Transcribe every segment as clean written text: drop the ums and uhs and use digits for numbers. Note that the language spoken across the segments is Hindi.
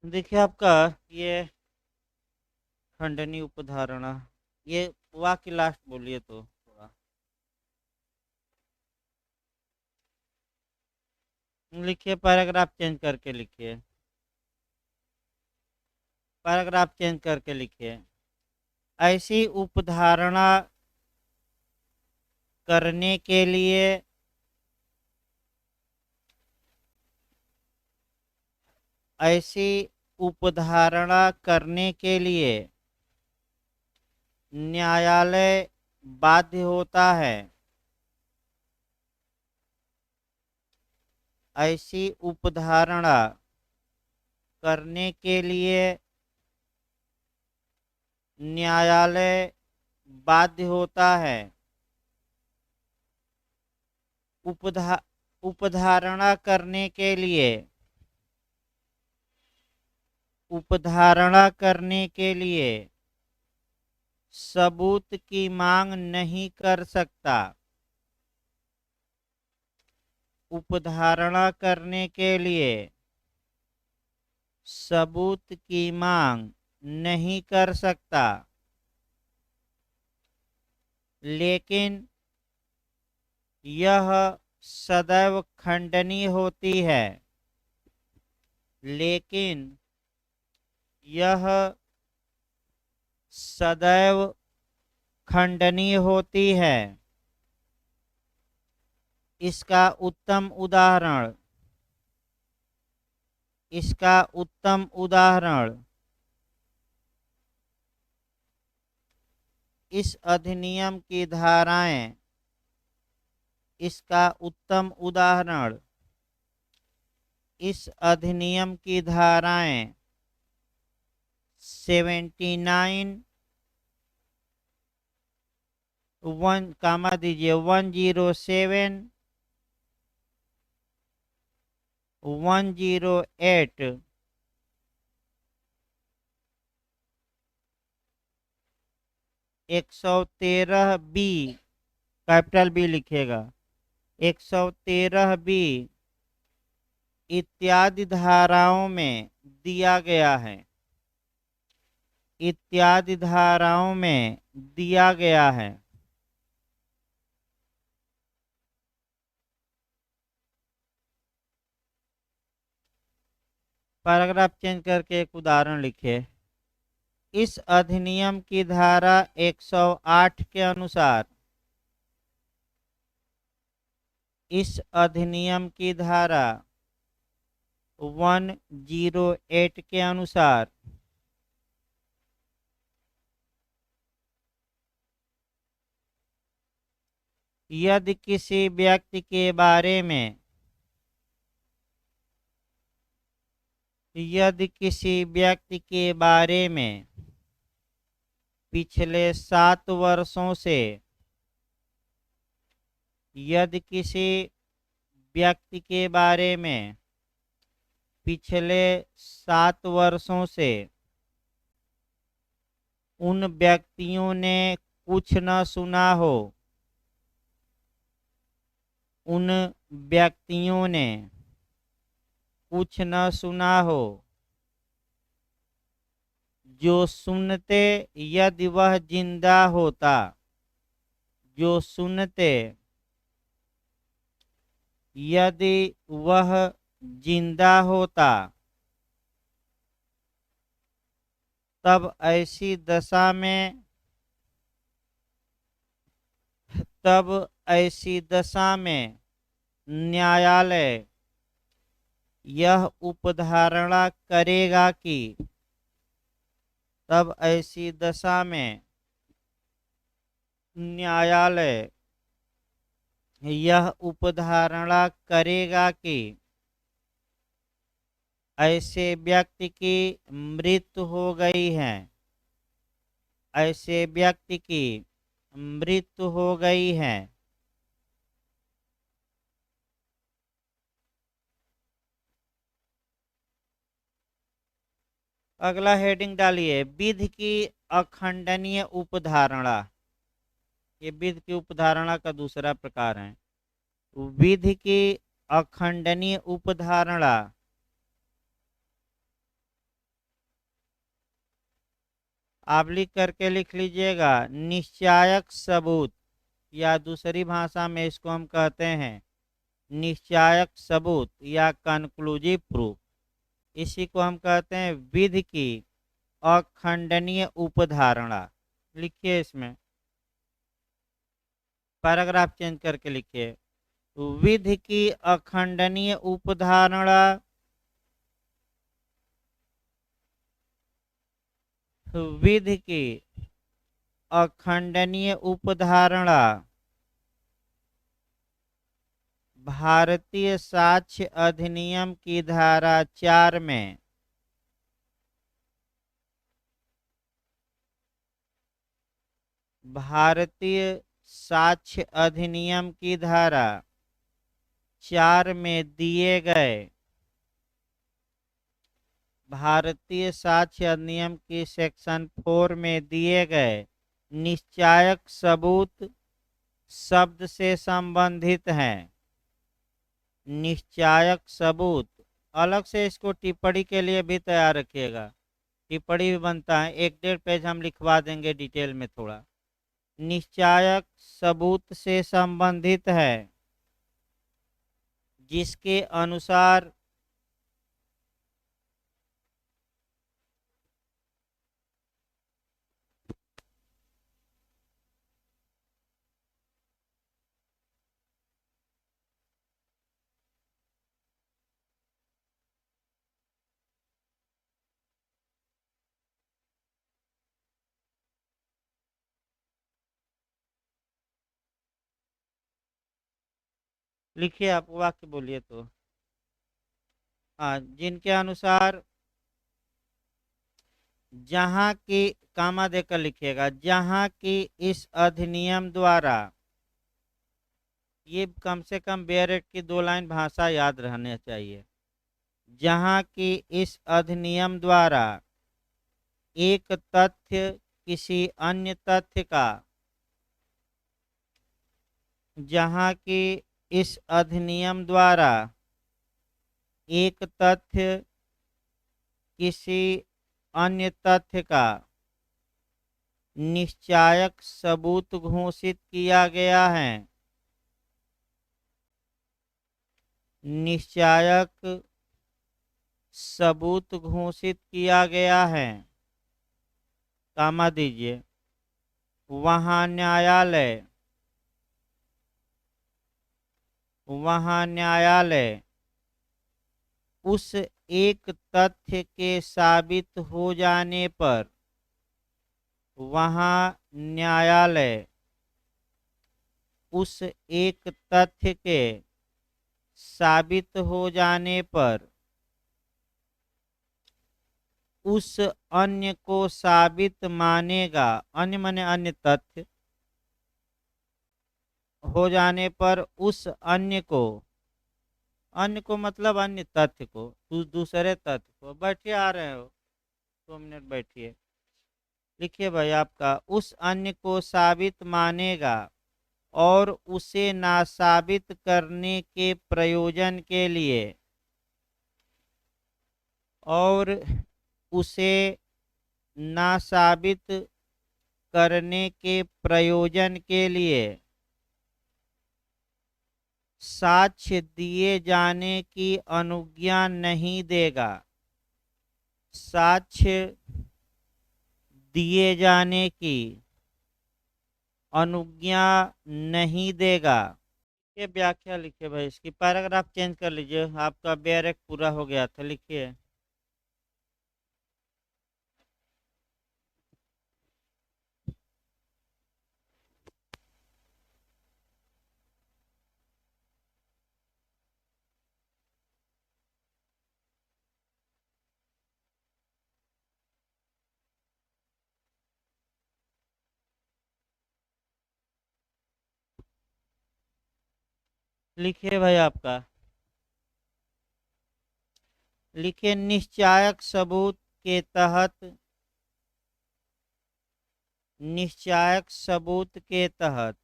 देखिए आपका ये खंडनी उपधारणा, ये वाक्य लास्ट बोलिए तो थोड़ा लिखिए, पैराग्राफ चेंज करके लिखिए, पैराग्राफ चेंज करके लिखिए। ऐसी उपधारणा करने के लिए ऐसी उपधारणा करने के लिए न्यायालय बाध्य होता है। ऐसी उपधारणा करने के लिए न्यायालय बाध्य होता है। उपधा उपधारणा करने के लिए उपधारणा करने के लिए सबूत की मांग नहीं कर सकता। उपधारणा करने के लिए सबूत की मांग नहीं कर सकता, लेकिन यह सदैव खंडनीय होती है। लेकिन यह सदैव खंडनीय होती है। इसका उत्तम उदाहरण इसका उत्तम उदाहरण इस अधिनियम की धाराएं इसका उत्तम उदाहरण इस अधिनियम की धाराएं 79 1 कामा दीजिए 107 108 113 बी, कैपिटल बी लिखिएगा, 113 बी इत्यादि धाराओं में दिया गया है। इत्यादि धाराओं में दिया गया है। पैराग्राफ चेंज करके एक उदाहरण लिखिए। इस अधिनियम की धारा 108 के अनुसार इस अधिनियम की धारा 108 के अनुसार यदि किसी व्यक्ति के बारे में यदि किसी व्यक्ति के बारे में पिछले 7 वर्षों से यदि किसी व्यक्ति के बारे में पिछले 7 वर्षों से उन व्यक्तियों ने कुछ न सुना हो, उन व्यक्तियों ने कुछ न सुना हो, जो सुनते यदि वह जिंदा होता, जो सुनते यदि वह जिंदा होता, तब ऐसी दशा में न्यायालय यह उपधारणा करेगा कि तब ऐसी दशा में न्यायालय यह उपधारणा करेगा कि ऐसे व्यक्ति की मृत्यु हो गई है, ऐसे व्यक्ति की मृत्यु हो गई है। अगला हेडिंग डालिए, विधि की अखंडनीय उपधारणा। ये विधि की उपधारणा का दूसरा प्रकार है। विधि की अखंडनीय उपधारणा आप लिख करके लिख लीजिएगा निश्चायक सबूत, या दूसरी भाषा में इसको हम कहते हैं निश्चायक सबूत या कंक्लूसिव प्रूफ। इसी को हम कहते हैं विधि की अखंडनीय उपधारणा। लिखिए, इसमें पैराग्राफ चेंज करके लिखिए, विधि की अखंडनीय उपधारणा विधि की अखंडनीय उपधारणा भारतीय साक्ष्य अधिनियम की धारा 4 में भारतीय साक्ष्य अधिनियम की धारा 4 में दिए गए भारतीय साक्ष्य अधिनियम की सेक्शन 4 में दिए गए निश्चायक सबूत शब्द से संबंधित हैं। निश्चायक सबूत, अलग से इसको टिप्पणी के लिए भी तैयार रखिएगा, टिप्पणी भी बनता है, 1-1.5 पेज हम लिखवा देंगे डिटेल में थोड़ा। निश्चायक सबूत से संबंधित है जिसके अनुसार लिखिए, आप वाक्य बोलिए तो। हाँ, जिनके अनुसार जहाँ की, कामा देकर लिखिएगा, जहाँ की इस अधिनियम द्वारा, ये कम से कम बेरेट की 2 लाइन भाषा याद रहने चाहिए। जहाँ की इस अधिनियम द्वारा एक तथ्य किसी अन्य तथ्य का, जहाँ की इस अधिनियम द्वारा एक तथ्य किसी अन्य तथ्य का निश्चायक सबूत घोषित किया गया है, निश्चायक सबूत घोषित किया गया है, कामा दीजिए, वहाँ न्यायालय उस एक तथ्य के साबित हो जाने पर, वहाँ न्यायालय उस एक तथ्य के साबित हो जाने पर उस अन्य को साबित मानेगा। अन्य माने अन्य तथ्य, हो जाने पर उस अन्य को मतलब अन्य तथ्य को, दूसरे तथ्य को, बैठिए, आ रहे हो 2 मिनट बैठिए। लिखिए भाई, आपका उस अन्य को साबित मानेगा और उसे नासाबित करने के प्रयोजन के लिए, और उसे नासाबित करने के प्रयोजन के लिए साक्ष्य दिए जाने की अनुज्ञा नहीं देगा। साक्ष्य दिए जाने की अनुज्ञा नहीं देगा। ये व्याख्या लिखिए भाई, इसकी पैराग्राफ चेंज कर लीजिए, आपका बैरक पूरा हो गया था। लिखिए, लिखिए भाई, आपका लिखिए, निश्चायक सबूत के तहत, निश्चायक सबूत के तहत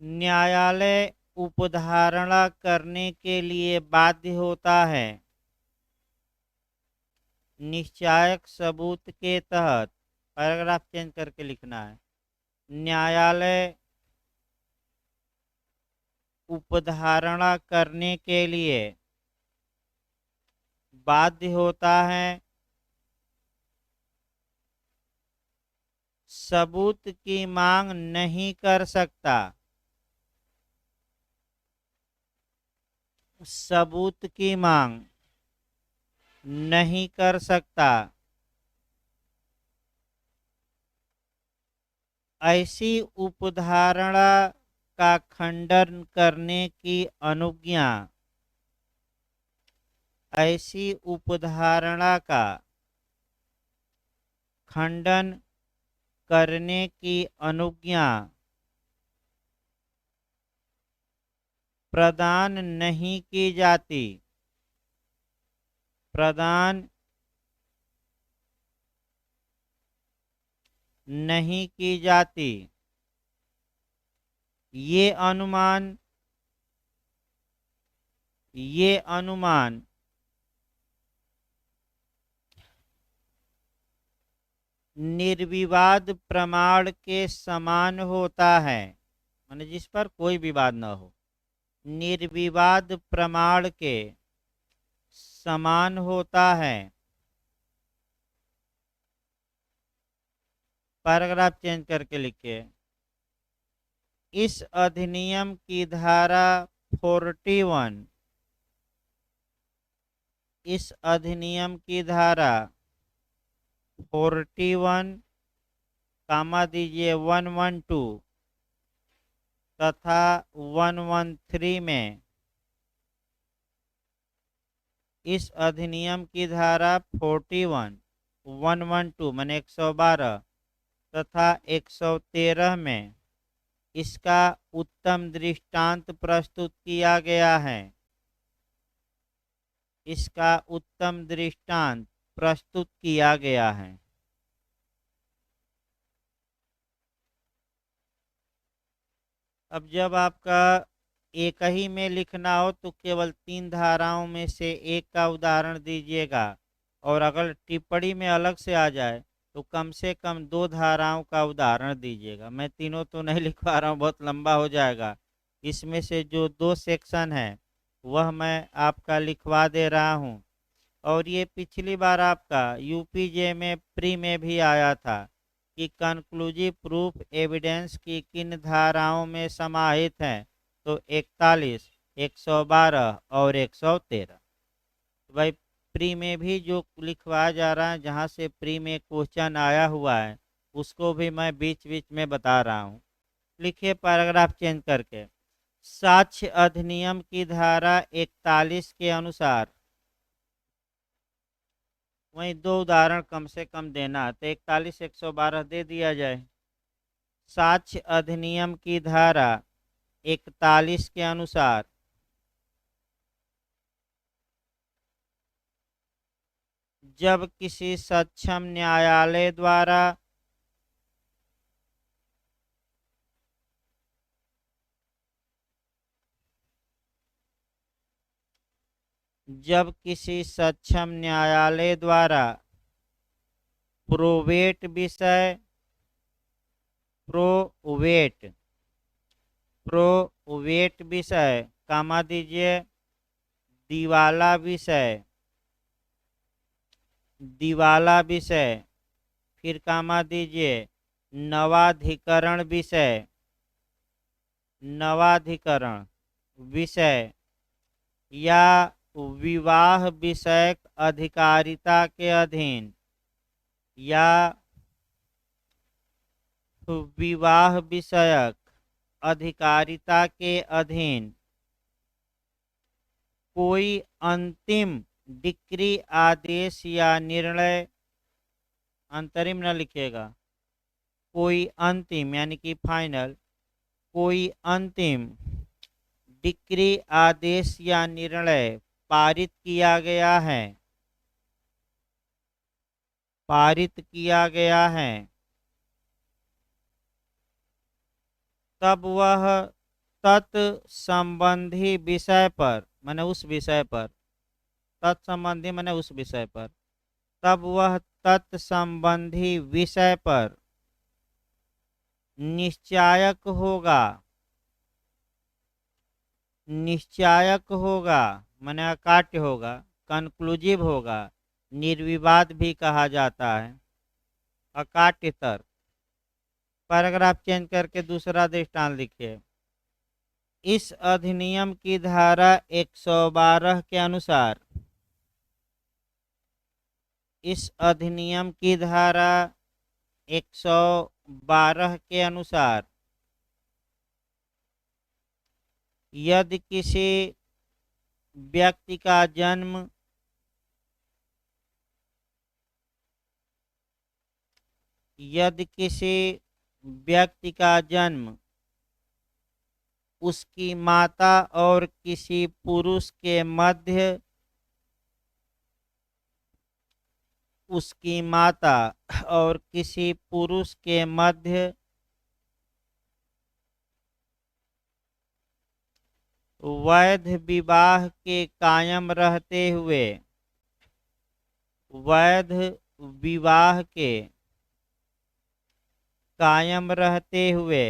न्यायालय उपधारणा करने के लिए बाध्य होता है। निश्चायक सबूत के तहत, पैराग्राफ चेंज करके लिखना है, न्यायालय उपधारणा करने के लिए बाध्य होता है, सबूत की मांग नहीं कर सकता, सबूत की मांग नहीं कर सकता, ऐसी उपधारणा का खंडन करने की अनुज्ञा, ऐसी उपधारणा का खंडन करने की अनुज्ञा प्रदान नहीं की जाती, प्रदान नहीं की जाती। ये अनुमान निर्विवाद प्रमाण के समान होता है, माने जिस पर कोई विवाद न हो, निर्विवाद प्रमाण के समान होता है। पैराग्राफ चेंज करके लिखिए, इस अधिनियम की धारा 41, इस अधिनियम की धारा 41 कामा दीजिए 112 तथा 113 में, इस अधिनियम की धारा 41, 112 माने 112 तथा 113 में इसका उत्तम दृष्टांत प्रस्तुत किया गया है, इसका उत्तम दृष्टांत प्रस्तुत किया गया है। अब जब आपका एक ही में लिखना हो तो केवल 3 धाराओं में से एक का उदाहरण दीजिएगा, और अगर टिप्पणी में अलग से आ जाए तो कम से कम 2 धाराओं का उदाहरण दीजिएगा। मैं तीनों तो नहीं लिखवा रहा हूँ, बहुत लंबा हो जाएगा। इसमें से जो 2 सेक्शन है वह मैं आपका लिखवा दे रहा हूँ। और ये पिछली बार आपका यूपीजे में प्री में भी आया था कि कंक्लूसिव प्रूफ एविडेंस की किन धाराओं में समाहित है, तो 41, 112 और 113। भाई प्री में भी जो लिखवाया जा रहा है, जहाँ से प्री में क्वेश्चन आया हुआ है उसको भी मैं बीच बीच में बता रहा हूँ। लिखिए पैराग्राफ चेंज करके, साक्ष्य अधिनियम की धारा 41 के अनुसार, वहीं 2 उदाहरण कम से कम देना है, तो 41, 112 दे दिया जाए। साक्ष्य अधिनियम की धारा 41 के अनुसार जब किसी सक्षम न्यायालय द्वारा जब किसी सक्षम न्यायालय द्वारा प्रोवेट विषय, प्रोवेट विषय कामा दीजिए दिवाला विषय, दिवाला विषय, फिर कामा दीजिए नवाधिकरण विषय, नवाधिकरण विषय या विवाह विषयक अधिकारिता के अधीन, या विवाह विषयक अधिकारिता के अधीन कोई अंतिम डिक्री आदेश या निर्णय, अंतरिम न लिखिएगा, कोई अंतिम यानी कि फाइनल, कोई अंतिम डिक्री आदेश या निर्णय पारित किया गया है, पारित किया गया है, तब वह तत्संबंधी विषय पर, माने उस विषय पर, तत्संबंधी माने उस विषय पर तब वह तत्संबंधी विषय पर निश्चायक होगा। निश्चायक होगा माने अकाट्य होगा, कंक्लूसिव होगा, निर्विवाद भी कहा जाता है, अकाट्य तर्क। पैराग्राफ चेंज करके दूसरा दृष्टांत लिखिए। इस अधिनियम की धारा 112 के अनुसार, इस अधिनियम की धारा 112 के अनुसार यदि किसी व्यक्ति का जन्म यदि किसी व्यक्ति का जन्म उसकी माता और किसी पुरुष के मध्य उसकी माता और किसी पुरुष के मध्य वैध विवाह के कायम रहते हुए, वैध विवाह के कायम रहते हुए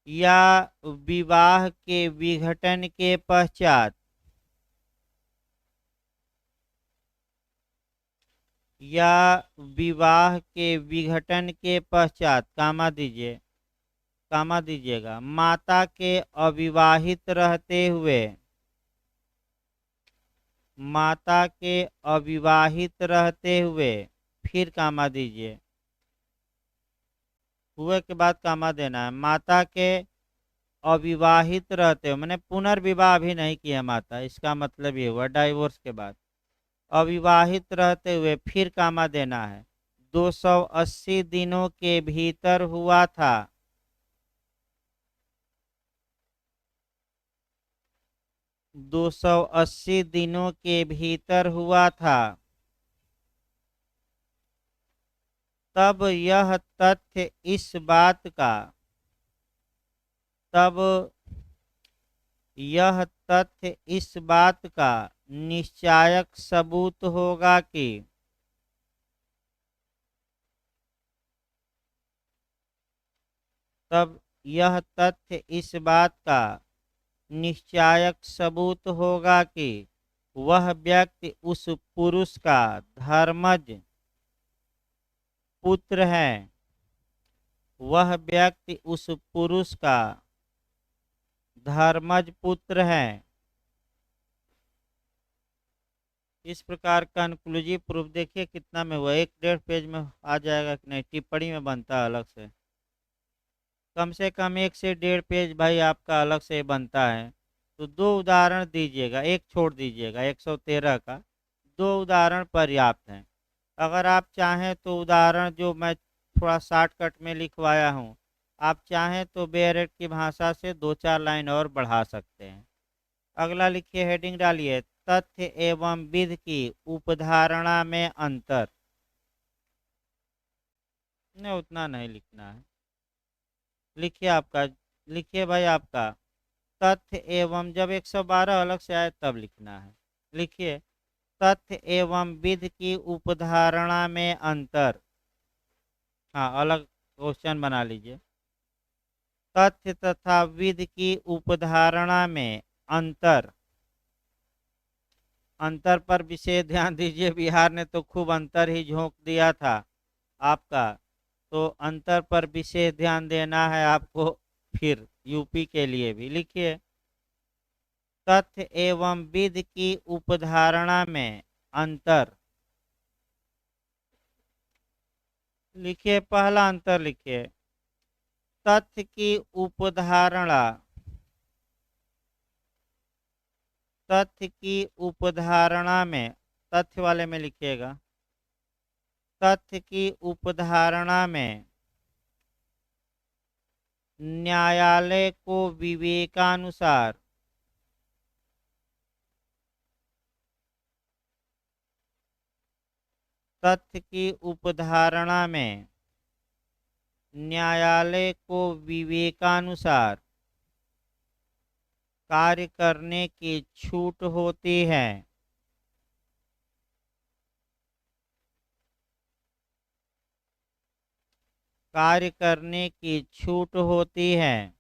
या विवाह के विघटन के पश्चात या विवाह के विघटन के पश्चात कामा दीजिएगा माता के अविवाहित रहते हुए, माता के अविवाहित रहते हुए, फिर कामा दीजिए, हुए के बाद कामा देना है। माता के अविवाहित रहते हुए मैंने पुनर्विवाह भी नहीं किया माता, इसका मतलब ये हुआ डाइवोर्स के बाद। अविवाहित रहते हुए फिर कामा देना है। 280 दिनों के भीतर हुआ था, 280 दिनों के भीतर हुआ था, तब यह तथ्य इस बात का, तब यह तथ्य इस बात का निश्चायक सबूत होगा कि तब यह तथ्य इस बात का निश्चायक सबूत होगा कि वह व्यक्ति उस पुरुष का धर्मज पुत्र है, वह व्यक्ति उस पुरुष का धर्मज पुत्र है। इस प्रकार कंक्लूसिव प्रूफ देखिए कितना में हुआ, 1-1.5 पेज में आ जाएगा कि नहीं, टिप्पणी में बनता है अलग से कम 1 से 1.5 पेज भाई आपका अलग से बनता है। तो 2 उदाहरण दीजिएगा, एक छोड़ दीजिएगा 113 का, 2 उदाहरण पर्याप्त हैं। अगर आप चाहें तो उदाहरण जो मैं थोड़ा शॉर्टकट में लिखवाया हूँ, आप चाहें तो बेयरेट की भाषा से 2-4 लाइन और बढ़ा सकते हैं। अगला लिखिए, हेडिंग डालिए, तथ्य एवं विधि की उपधारणा में अंतर। नहीं उतना नहीं लिखना है, लिखिए आपका, लिखिए भाई आपका तथ्य एवं, जब 112 अलग से आए तब लिखना है। लिखिए, तथ्य एवं विधि की उपधारणा में अंतर। हाँ अलग क्वेश्चन बना लीजिए, तथ्य तथा विधि की उपधारणा में अंतर। अंतर पर विशेष ध्यान दीजिए, बिहार ने तो खूब अंतर ही झोंक दिया था आपका, तो अंतर पर विशेष ध्यान देना है आपको, फिर यूपी के लिए भी। लिखिए, तथ्य एवं विधि की उपधारणा में अंतर। लिखिए पहला अंतर, लिखिए तथ्य की उपधारणा, तथ्य की उपधारणा में, तथ्य वाले में लिखिएगा, तथ्य की उपधारणा में न्यायालय को विवेकानुसार तथ्य की उपधारणा में न्यायालय को विवेकानुसार कार्य करने की छूट होती है। कार्य करने की छूट होती है।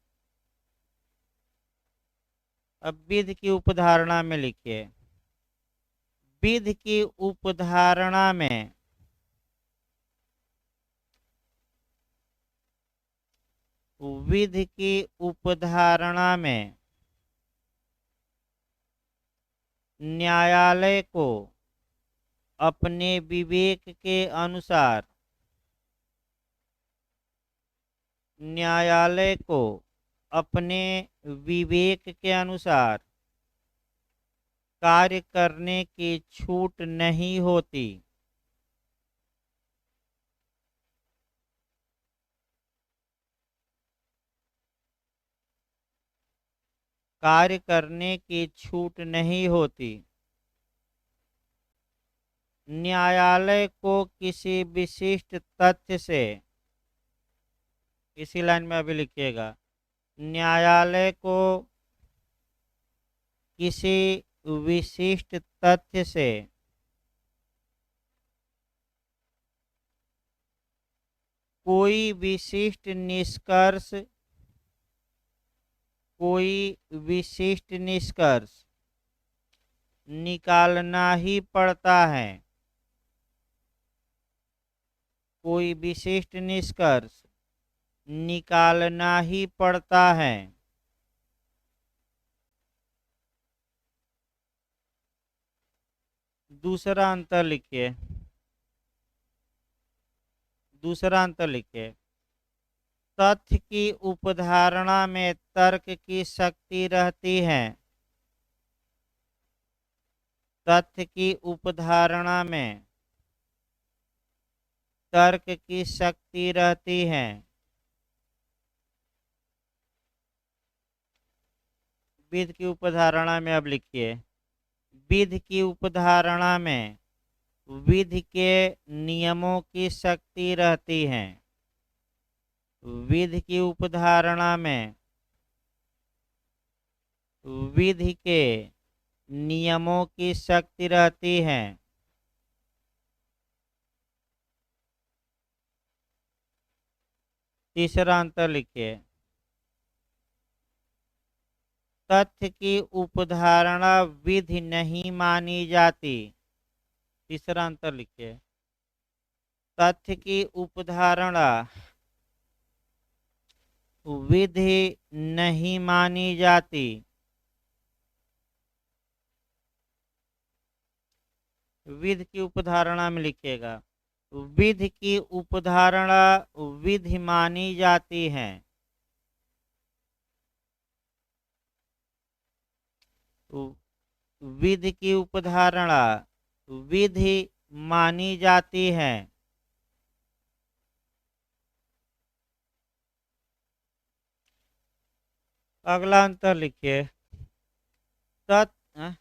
अब विध की उपधारणा में लिखिए। विध की उपधारणा में विध की उपधारणा में न्यायालय को अपने विवेक के अनुसार न्यायालय को अपने विवेक के अनुसार कार्य करने की छूट नहीं होती। कार्य करने की छूट नहीं होती। न्यायालय को किसी विशिष्ट तथ्य से, इसी लाइन में अभी लिखिएगा, न्यायालय को किसी विशिष्ट तथ्य से कोई विशिष्ट निष्कर्ष निकालना ही पड़ता है। कोई विशिष्ट निष्कर्ष निकालना ही पड़ता है। दूसरा अंतर लिखिए। तथ्य की उपधारणा में तर्क की शक्ति रहती है। तथ्य की उपधारणा में तर्क की शक्ति रहती है। विध की उपधारणा में अब लिखिए। विध की उपधारणा में विधि के नियमों की शक्ति रहती है। विधि की उपधारणा में विधि के नियमों की शक्ति रहती है। तीसरा अंतर लिखिए। तथ्य की उपधारणा विधि नहीं मानी जाती। तीसरा अंतर लिखिए। तथ्य की उपधारणा विधि नहीं मानी जाती। विधि की उपधारणा में लिखिएगा। विधि की उपधारणा विधि मानी जाती है। विधि की उपधारणा विधि मानी जाती है। अगला अंतर लिखिए। तथ्य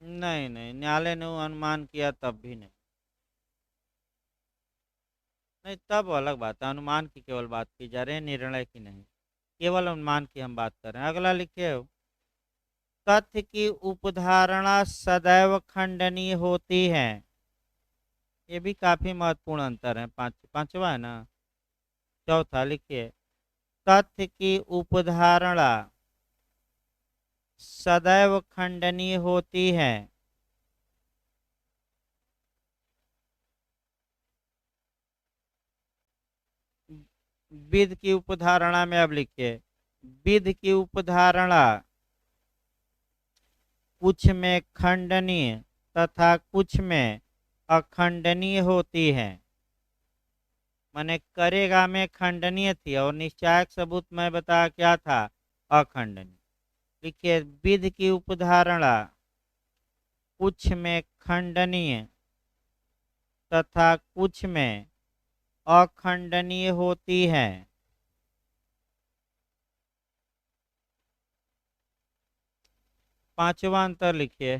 नहीं, न्यायालय ने अनुमान किया तब भी नहीं। तब अलग बात है। अनुमान की केवल बात की जा रही है, निर्णय की नहीं। केवल अनुमान की हम बात कर रहे हैं। अगला लिखिए। तथ्य की उपधारणा सदैव खंडनीय होती है। ये भी काफी महत्वपूर्ण अंतर है। पांचवा है ना। चौथा लिखिए। तथ्य की उपधारणा सदैव खंडनीय होती है। विधि की उपधारणा में अब लिखिए। विधि की उपधारणा कुछ में खंडनीय तथा कुछ में अखंडनीय होती है। माने करेगा में खंडनीय थी और निश्चायक सबूत में बता क्या था, अखंडनीय। लिखिए। विधि की उपधारणा कुछ में खंडनीय तथा कुछ में अखंडनीय होती है। पांचवा अंतर लिखिए।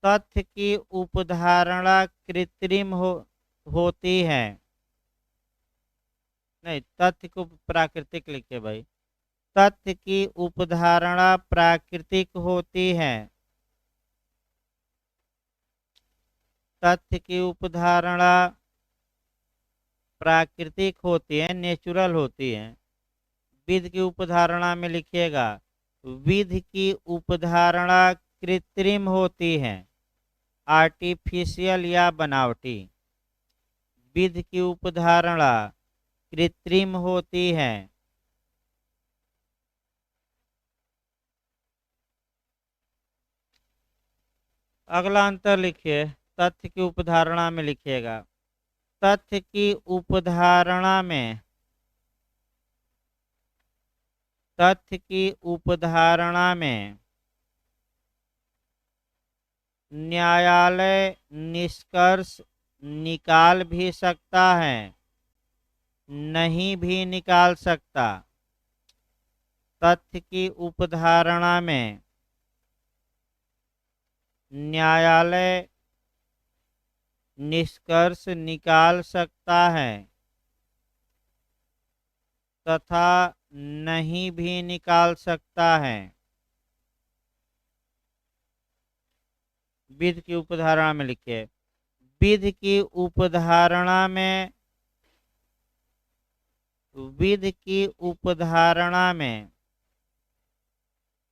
तथ्य की उपधारणा कृत्रिम होती है। नहीं, तथ्य को प्राकृतिक लिखे भाई। तथ्य की उपधारणा प्राकृतिक होती है। तथ्य की उपधारणा प्राकृतिक होती है, नेचुरल होती है। विधि की उपधारणा में लिखिएगा, विधि की उपधारणा कृत्रिम होती है, आर्टिफिशियल या बनावटी। विधि की उपधारणा कृत्रिम होती है। अगला अंतर लिखिए, तथ्य की उपधारणा में लिखिएगा, तथ्य की उपधारणा में, तथ्य की उपधारणा में न्यायालय निष्कर्ष निकाल भी सकता है, नहीं भी निकाल सकता। तथ्य की उपधारणा में न्यायालय निष्कर्ष निकाल सकता है तथा नहीं भी निकाल सकता है। विधि की उपधारणा में लिखिए, विधि की उपधारणा में, विधि की उपधारणा में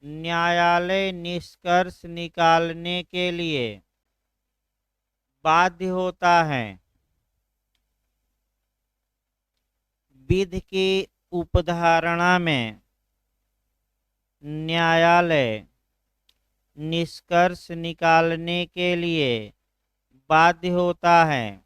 न्यायालय निष्कर्ष निकालने के लिए बाध्य होता है। विधि की उपधारणा में न्यायालय निष्कर्ष निकालने के लिए बाध्य होता है।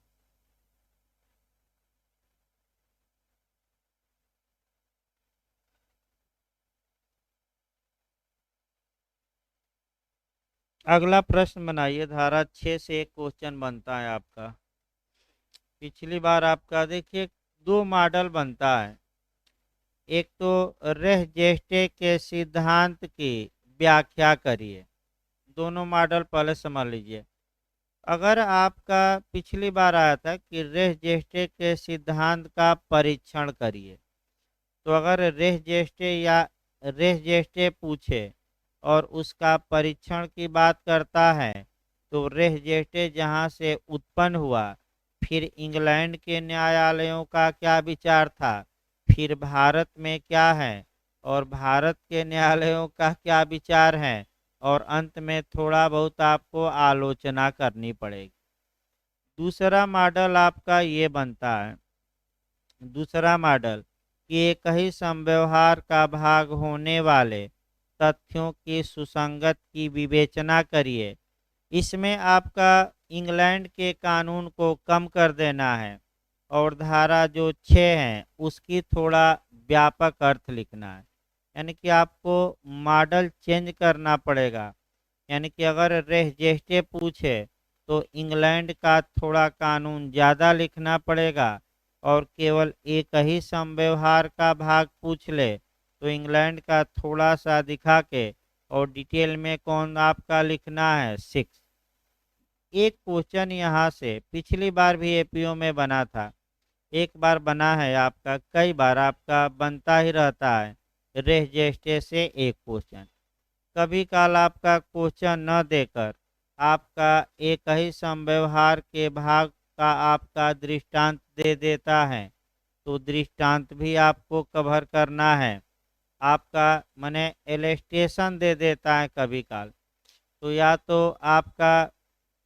अगला प्रश्न बनाइए, धारा 6 से एक क्वेश्चन बनता है आपका। पिछली बार आपका देखिए 2 मॉडल बनता है। एक तो रेह जेस्टे के सिद्धांत की व्याख्या करिए। दोनों मॉडल पहले समझ लीजिए। अगर आपका पिछली बार आया था कि रेह जेस्टे के सिद्धांत का परीक्षण करिए, तो अगर रेह जेस्टे या रेह जेस्टे पूछे और उसका परीक्षण की बात करता है, तो रेह जेस्टे जहाँ से उत्पन्न हुआ, फिर इंग्लैंड के न्यायालयों का क्या विचार था, फिर भारत में क्या है और भारत के न्यायालयों का क्या विचार है, और अंत में थोड़ा बहुत आपको आलोचना करनी पड़ेगी। दूसरा मॉडल आपका ये बनता है, दूसरा मॉडल कि एक ही संव्यवहार का भाग होने वाले तथ्यों की सुसंगत की विवेचना करिए। इसमें आपका इंग्लैंड के कानून को कम कर देना है और धारा जो 6 है उसकी थोड़ा व्यापक अर्थ लिखना है। यानी कि आपको मॉडल चेंज करना पड़ेगा। यानी कि अगर रेह जेस्टे पूछे तो इंग्लैंड का थोड़ा कानून ज़्यादा लिखना पड़ेगा, और केवल एक ही संव्यवहार का भाग पूछ ले तो इंग्लैंड का थोड़ा सा दिखा के और डिटेल में कौन आपका लिखना है 6। एक क्वेश्चन यहाँ से पिछली बार भी एपीओ में बना था, एक बार बना है आपका, कई बार आपका बनता ही रहता है। रेह जेस्टे से एक क्वेश्चन, कभी काल आपका क्वेश्चन न देकर आपका एक ही संव्यवहार के भाग का आपका दृष्टांत दे देता है, तो दृष्टांत भी आपको कवर करना है। आपका माने एलेस्टेशन दे देता है कभी काल, तो या तो आपका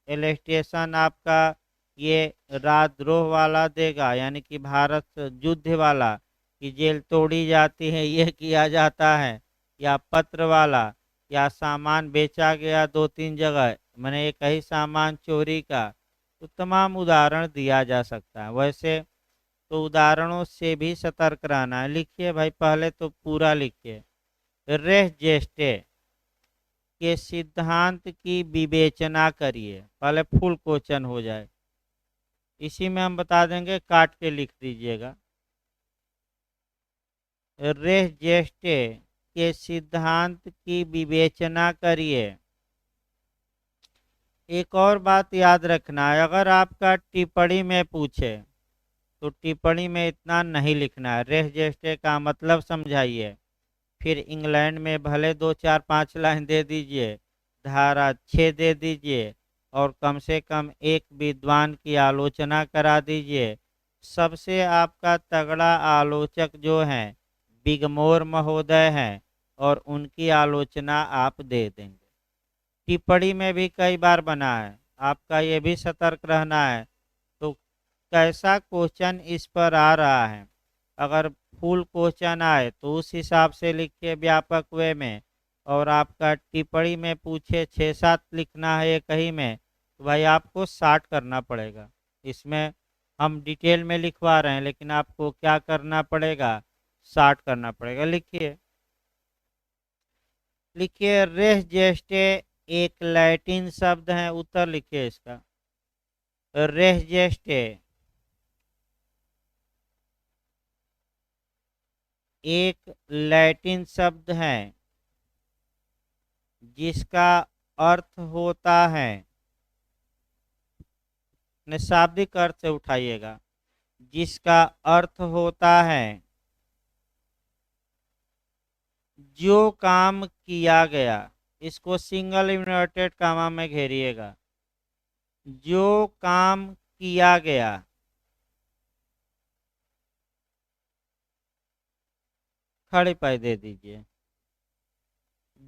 एलेस्टेशन आपका ये राजद्रोह वाला देगा, यानी कि भारत युद्ध वाला कि जेल तोड़ी जाती है ये किया जाता है, या पत्र वाला, या सामान बेचा गया 2-3 जगह मैंने एक ही सामान चोरी का, तो तमाम उदाहरण दिया जा सकता है। वैसे तो उदाहरणों से भी सतर्क रहना है। लिखिए भाई, पहले तो पूरा लिखिए, रेह जेस्टे के सिद्धांत की विवेचना करिए, पहले फुल क्वेश्चन हो जाए। इसी में हम बता देंगे, काट के लिख दीजिएगा, रेह जेस्टे के सिद्धांत की विवेचना करिए। एक और बात याद रखना है, अगर आपका टिप्पणी में पूछे तो टिप्पणी में इतना नहीं लिखना है। रेह जेस्टे का मतलब समझाइए। फिर इंग्लैंड में भले 2 4 5 लाइन दे दीजिए, धारा 6 दे दीजिए, और कम से कम एक विद्वान की आलोचना करा दीजिए। सबसे आपका तगड़ा आलोचक जो हैं बिगमोर महोदय हैं, और उनकी आलोचना आप दे देंगे। टिप्पणी में भी कई बार बना है, आपका ये भी सतर्क रहना है। तो कैसा क्वेश्चन इस पर आ रहा है, अगर फुल क्वेश्चन आए तो उस हिसाब से लिखिए व्यापक वे में, और आपका टिप्पणी में पूछे 6 7 लिखना है एक ही में, तो भाई आपको 60 करना पड़ेगा। इसमें हम डिटेल में लिखवा रहे हैं, लेकिन आपको क्या करना पड़ेगा, 60 करना पड़ेगा। लिखिए, लिखिए रेह जेस्टे एक लैटिन शब्द है, उत्तर लिखिए इसका। रेह जेस्टे एक लैटिन शब्द है जिसका अर्थ होता है, शाब्दिक अर्थ से उठाइएगा, जिसका अर्थ होता है जो काम किया गया। इसको सिंगल इन्वर्टेड कामा में घेरिएगा। जो काम किया गया, खड़े पाए दे दीजिए।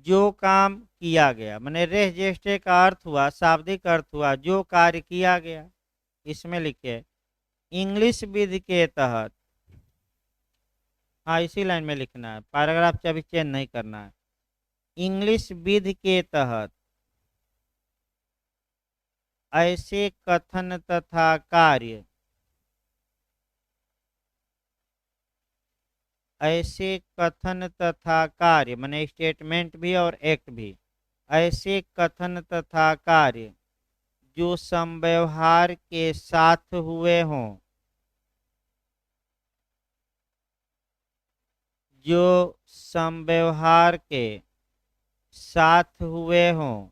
जो काम किया गया माने रेह जेस्टे का अर्थ हुआ, शाब्दिक अर्थ हुआ जो कार्य किया गया। इसमें लिखिए इंग्लिश विधि के तहत, हाँ इसी लाइन में लिखना है, पैराग्राफ से अभी चेंज नहीं करना है। इंग्लिश विधि के तहत ऐसे कथन तथा कार्य, ऐसे कथन तथा कार्य माने स्टेटमेंट भी और एक्ट भी, ऐसे कथन तथा कार्य जो समव्यवहार के साथ हुए हों, जो समव्यवहार के साथ हुए हों,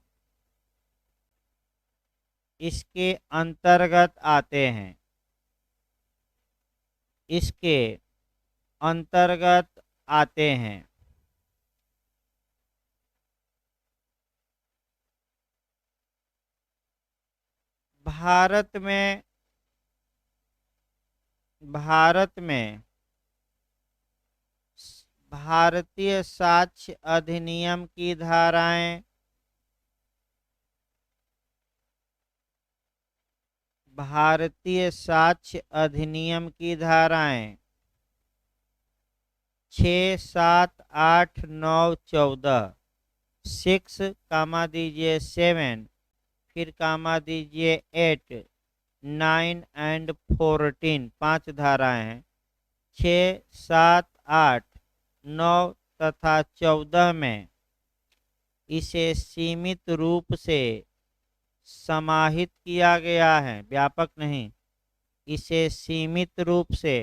इसके अंतर्गत आते हैं, इसके अंतर्गत आते हैं। भारत में, भारत में भारतीय साक्ष्य अधिनियम की धाराएं, भारतीय साक्ष्य अधिनियम की धाराएं 6 7 8 9 14, 6 कामा दीजिए 7, फिर कामा दीजिए 8 9 एंड 14, 5 धाराएं हैं। 6 7 8 9 तथा 14 में इसे सीमित रूप से समाहित किया गया है, व्यापक नहीं, इसे सीमित रूप से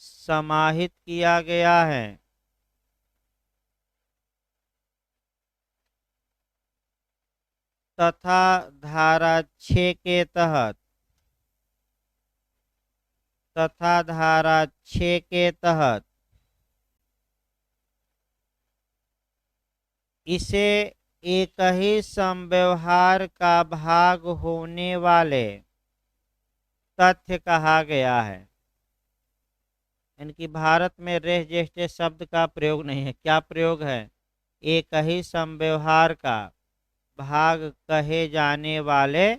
समाहित किया गया है। तथा धारा 6 के तहत, तथा धारा 6 के तहत इसे एक ही समव्यवहार का भाग होने वाले तथ्य कहा गया है। इनकी भारत में रेह जेस्टे शब्द का प्रयोग नहीं है। क्या प्रयोग है, एक ही समव्यवहार का भाग कहे जाने वाले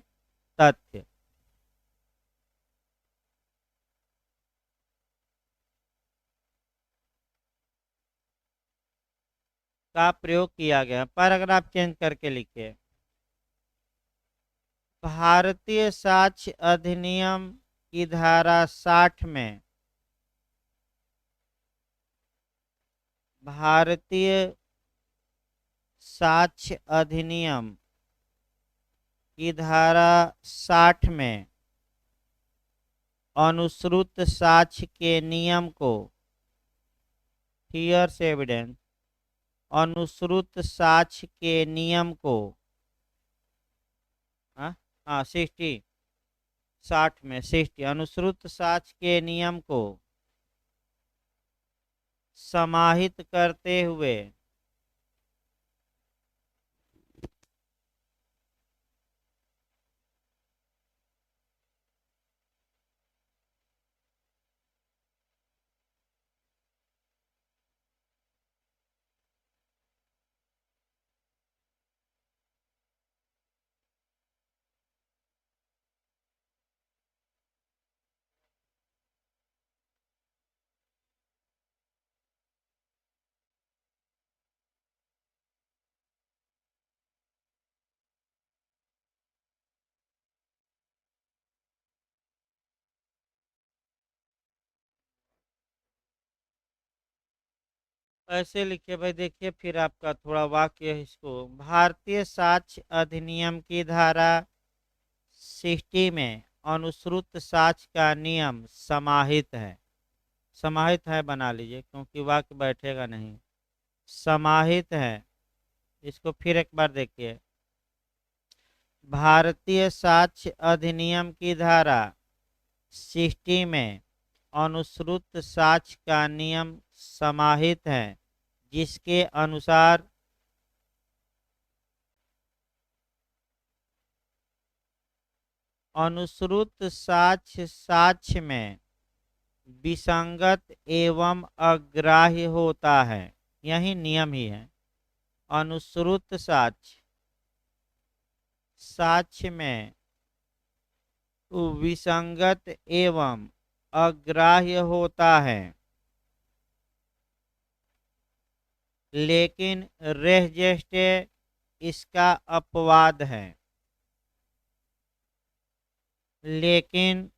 तथ्य। का प्रयोग किया गया। पैराग्राफ चेंज करके लिखिए, भारतीय साक्ष्य अधिनियम की धारा 60 में भारतीय साक्ष्य अधिनियम की धारा 60 में अनुश्रुत साक्ष्य के नियम को, हियर्स एविडेंस, अनुश्रुत साक्ष्य के नियम को, हाँ 60 60 में 60 अनुश्रुत साक्ष्य के नियम को समाहित करते हुए ऐसे लिखिए भाई। देखिए फिर आपका थोड़ा वाक्य है इसको। भारतीय साक्ष्य अधिनियम की धारा 60 में अनुश्रुत साक्ष्य का नियम समाहित है। समाहित है बना लीजिए क्योंकि वाक्य बैठेगा नहीं। समाहित है। इसको फिर एक बार देखिए। भारतीय साक्ष्य अधिनियम की धारा 60 में अनुश्रुत साक्ष्य का नियम समाहित है, जिसके अनुसार अनुश्रुत साक्ष्य साक्ष्य में विसंगत एवं अग्राह्य होता है। यही नियम ही है। अनुश्रुत साक्ष्य साक्ष्य में विसंगत एवं अग्राह्य होता है, लेकिन रेहजेस्टे इसका अपवाद है। लेकिन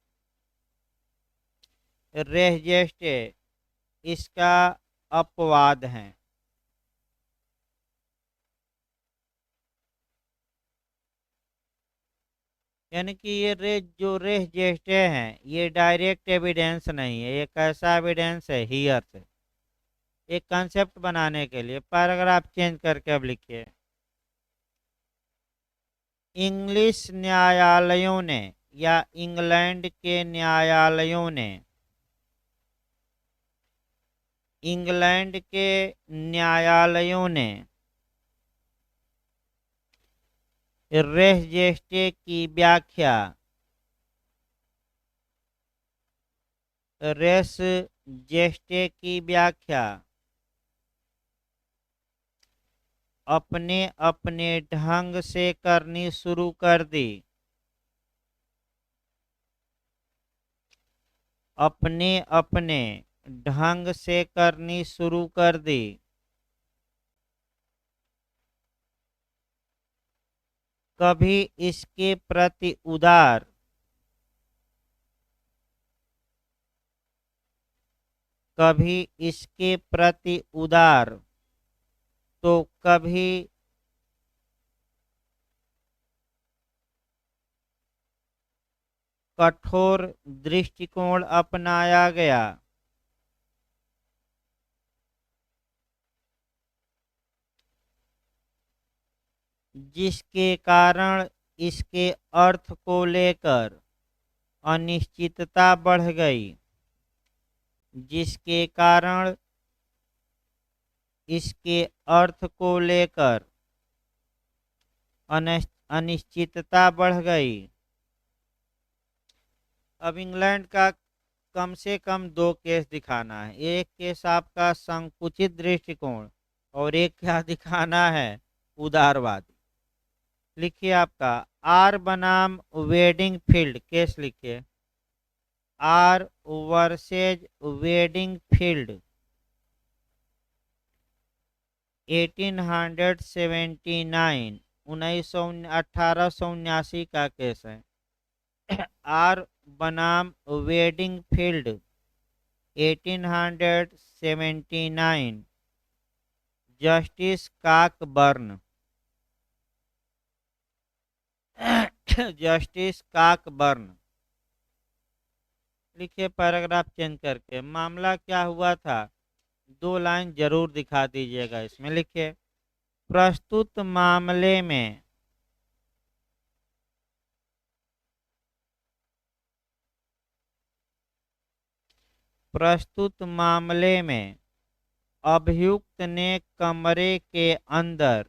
रेहजेस्टे इसका अपवाद है। यानी कि ये जो रेहजेस्टे हैं ये डायरेक्ट एविडेंस नहीं है। ये कैसा एविडेंस है? हियर से। एक कंसेप्ट बनाने के लिए पैराग्राफ चेंज करके अब लिखिए। इंग्लिश न्यायालयों ने या इंग्लैंड के न्यायालयों ने इंग्लैंड के न्यायालयों ने रेहजेस्टे की व्याख्या रेस जेस्टे की व्याख्या अपने अपने ढंग से करनी शुरू कर दी। अपने अपने ढंग से करनी शुरू कर दी। कभी इसके प्रति उदार कभी इसके प्रति उदार तो कभी कठोर दृष्टिकोण अपनाया गया। जिसके कारण इसके अर्थ को लेकर अनिश्चितता बढ़ गई। जिसके कारण इसके अर्थ को लेकर अनिश्चितता बढ़ गई। अब इंग्लैंड का कम से कम दो केस दिखाना है। एक केस आपका संकुचित दृष्टिकोण और एक क्या दिखाना है? उदारवादी। लिखिए आपका आर बनाम वेडिंग फील्ड केस लिखिए। आर वर्सेज वेडिंग फील्ड 1879 1879 का केस है। आर बनाम वेडिंग फील्ड 1879 जस्टिस काकबर्न जस्टिस काकबर्न। लिखिए पैराग्राफ चेंज करके। मामला क्या हुआ था? दो लाइन जरूर दिखा दीजिएगा इसमें। लिखिए प्रस्तुत मामले में प्रस्तुत मामले में अभियुक्त ने कमरे के अंदर,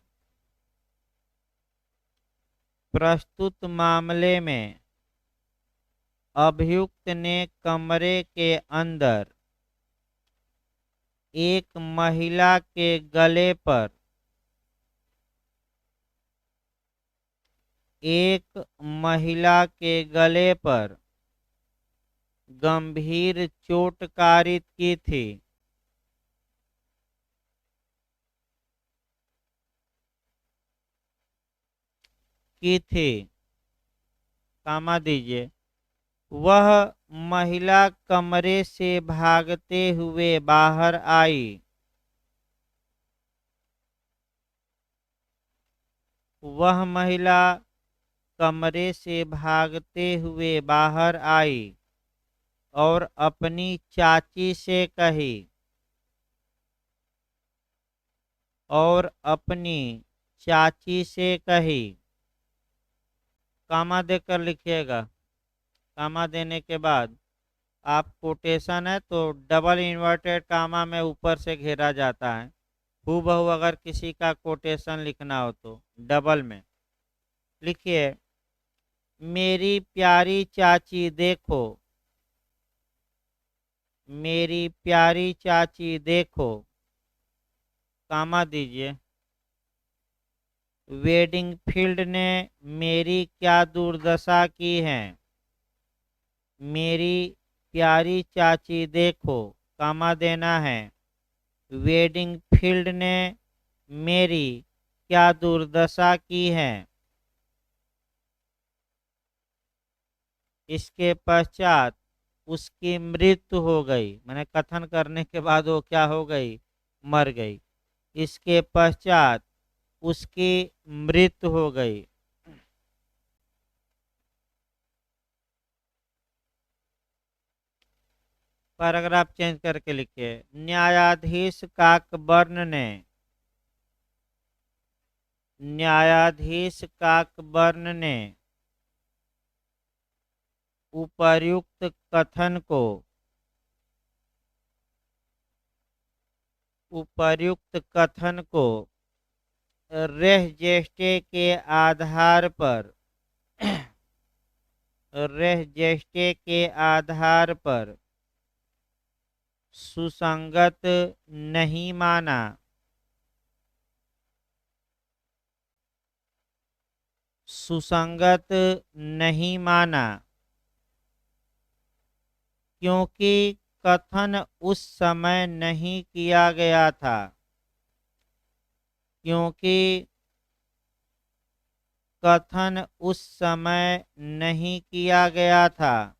प्रस्तुत मामले में अभियुक्त ने कमरे के अंदर एक महिला के गले पर, एक महिला के गले पर गंभीर चोट कारित की थी। कामा दीजिए। वह महिला कमरे से भागते हुए बाहर आई। वह महिला कमरे से भागते हुए बाहर आई और अपनी चाची से कही, और अपनी चाची से कही। कामा देकर लिखिएगा। कामा देने के बाद आप कोटेशन है तो डबल इन्वर्टेड कामा में ऊपर से घेरा जाता है। हूबहू अगर किसी का कोटेशन लिखना हो तो डबल में लिखिए, मेरी प्यारी चाची देखो, मेरी प्यारी चाची देखो। कामा दीजिए। वेडिंग फील्ड ने मेरी क्या दुर्दशा की है। मेरी प्यारी चाची देखो, कामा देना है। वेडिंग फील्ड ने मेरी क्या दुर्दशा की है। इसके पश्चात उसकी मृत्यु हो गई, मैंने कथन करने के बाद वो क्या हो गई, मर गई। इसके पश्चात उसकी मृत्यु हो गई। पैराग्राफ चेंज करके लिखिए, न्यायाधीश काकबर्न ने, न्यायाधीश काकबर्न ने उपर्युक्त कथन को, उपर्युक्त कथन को रेहजेस्टे के आधार पर, रेहजेस्टे के आधार पर सुसंगत नहीं माना, सुसंगत नहीं माना, क्योंकि कथन उस समय नहीं किया गया था, क्योंकि कथन उस समय नहीं किया गया था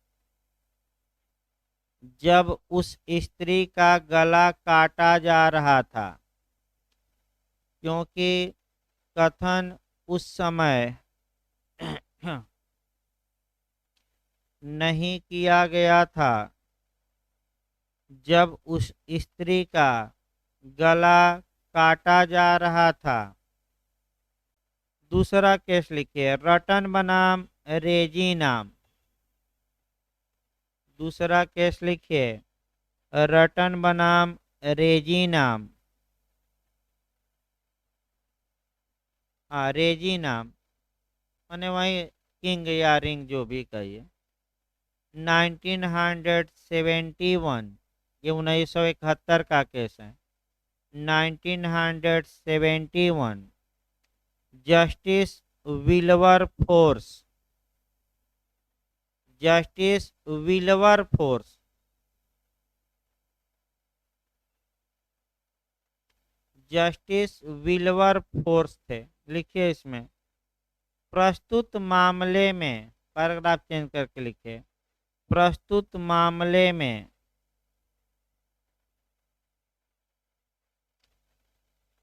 जब उस स्त्री का गला काटा जा रहा था, क्योंकि कथन उस समय नहीं किया गया था जब उस स्त्री का गला काटा जा रहा था। दूसरा केस लिखिए, रटन बनाम रेजी नाम। दूसरा केस लिखिए, रटन बनाम रेजी नाम। हाँ, रेजी नाम मैंने वही किंग या रिंग जो भी कहिए। 1971, ये 1971 का केस है। 1971 justice Wilbur force, justice Wilbur force, justice Wilbur force थे। लिखिए इसमें, प्रस्तुत मामले में, पैराग्राफ चेंज करके लिखिए, प्रस्तुत मामले में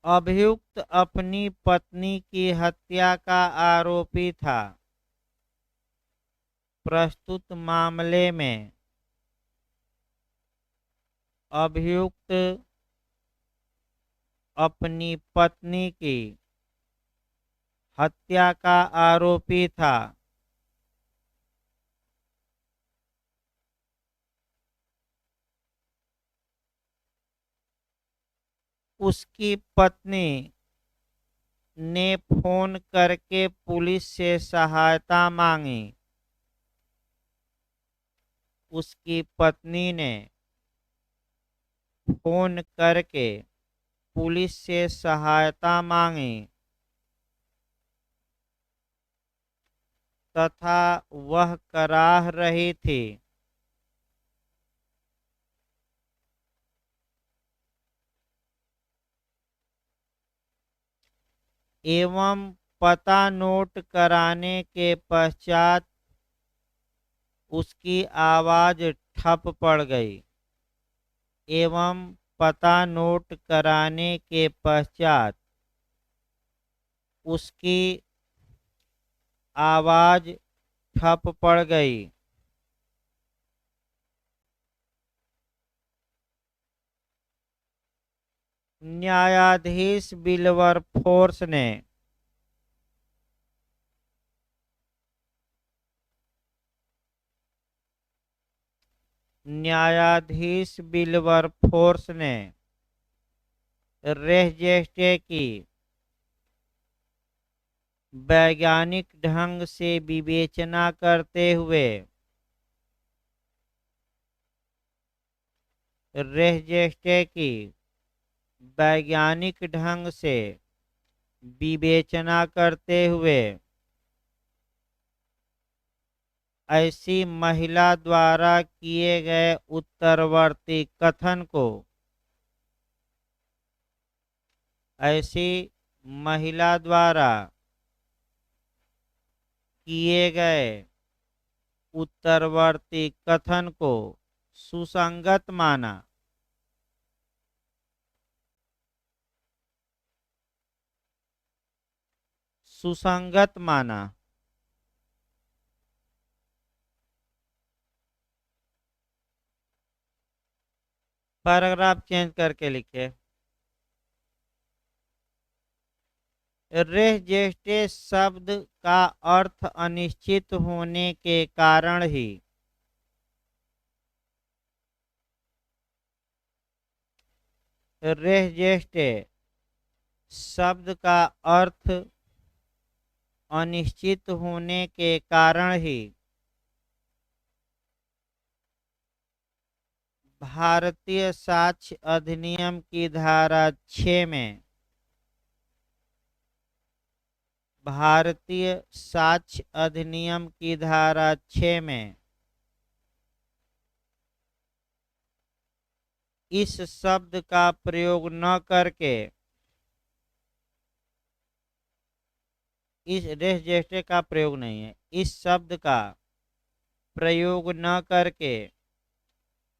अभियुक्त अपनी पत्नी की हत्या का आरोपी था। प्रस्तुत मामले में अभियुक्त अपनी पत्नी की हत्या का आरोपी था। उसकी पत्नी ने फोन करके पुलिस से सहायता मांगी। उसकी पत्नी ने फोन करके पुलिस से सहायता मांगी तथा वह कराह रही थी। एवं पता नोट कराने के पश्चात उसकी आवाज ठप पड़ गई। एवं पता नोट कराने के पश्चात उसकी आवाज ठप पड़ गई। न्यायाधीश विल्बरफोर्स ने रेस्जेस्टे की वैज्ञानिक ढंग से विवेचना करते हुए रेस्जेस्टे की वैज्ञानिक ढंग से विवेचना करते हुए ऐसी महिला द्वारा किए गए उत्तरवर्ती कथन को ऐसी महिला द्वारा किए गए उत्तरवर्ती कथन को सुसंगत माना। सुसंगत माना। पैराग्राफ चेंज करके लिखे। रेस्जेस्टे शब्द का अर्थ अनिश्चित होने के कारण ही रेस्जेस्टे शब्द का अर्थ अनिश्चित होने के कारण ही भारतीय साक्ष्य अधिनियम की धारा 6 में भारतीय साक्ष्य अधिनियम की धारा 6 में इस शब्द का प्रयोग न करके इस रेस्जेस्टे का प्रयोग नहीं है, इस शब्द का प्रयोग न करके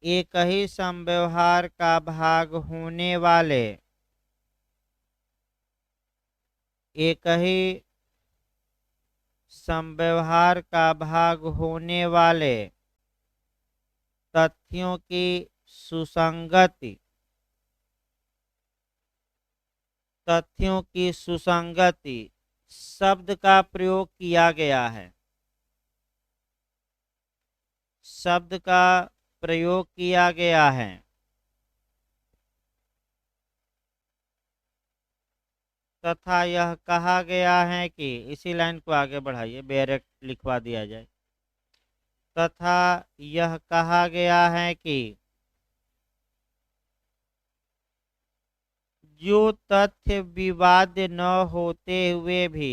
एक ही समव्यवहार का भाग होने वाले एक ही समव्यवहार का भाग होने वाले तथ्यों की सुसंगति शब्द का प्रयोग किया गया है। शब्द का प्रयोग किया गया है। तथा यह कहा गया है कि इसी लाइन को आगे बढ़ाइए, डायरेक्ट लिखवा दिया जाए। तथा यह कहा गया है कि जो तथ्य विवाद न होते हुए भी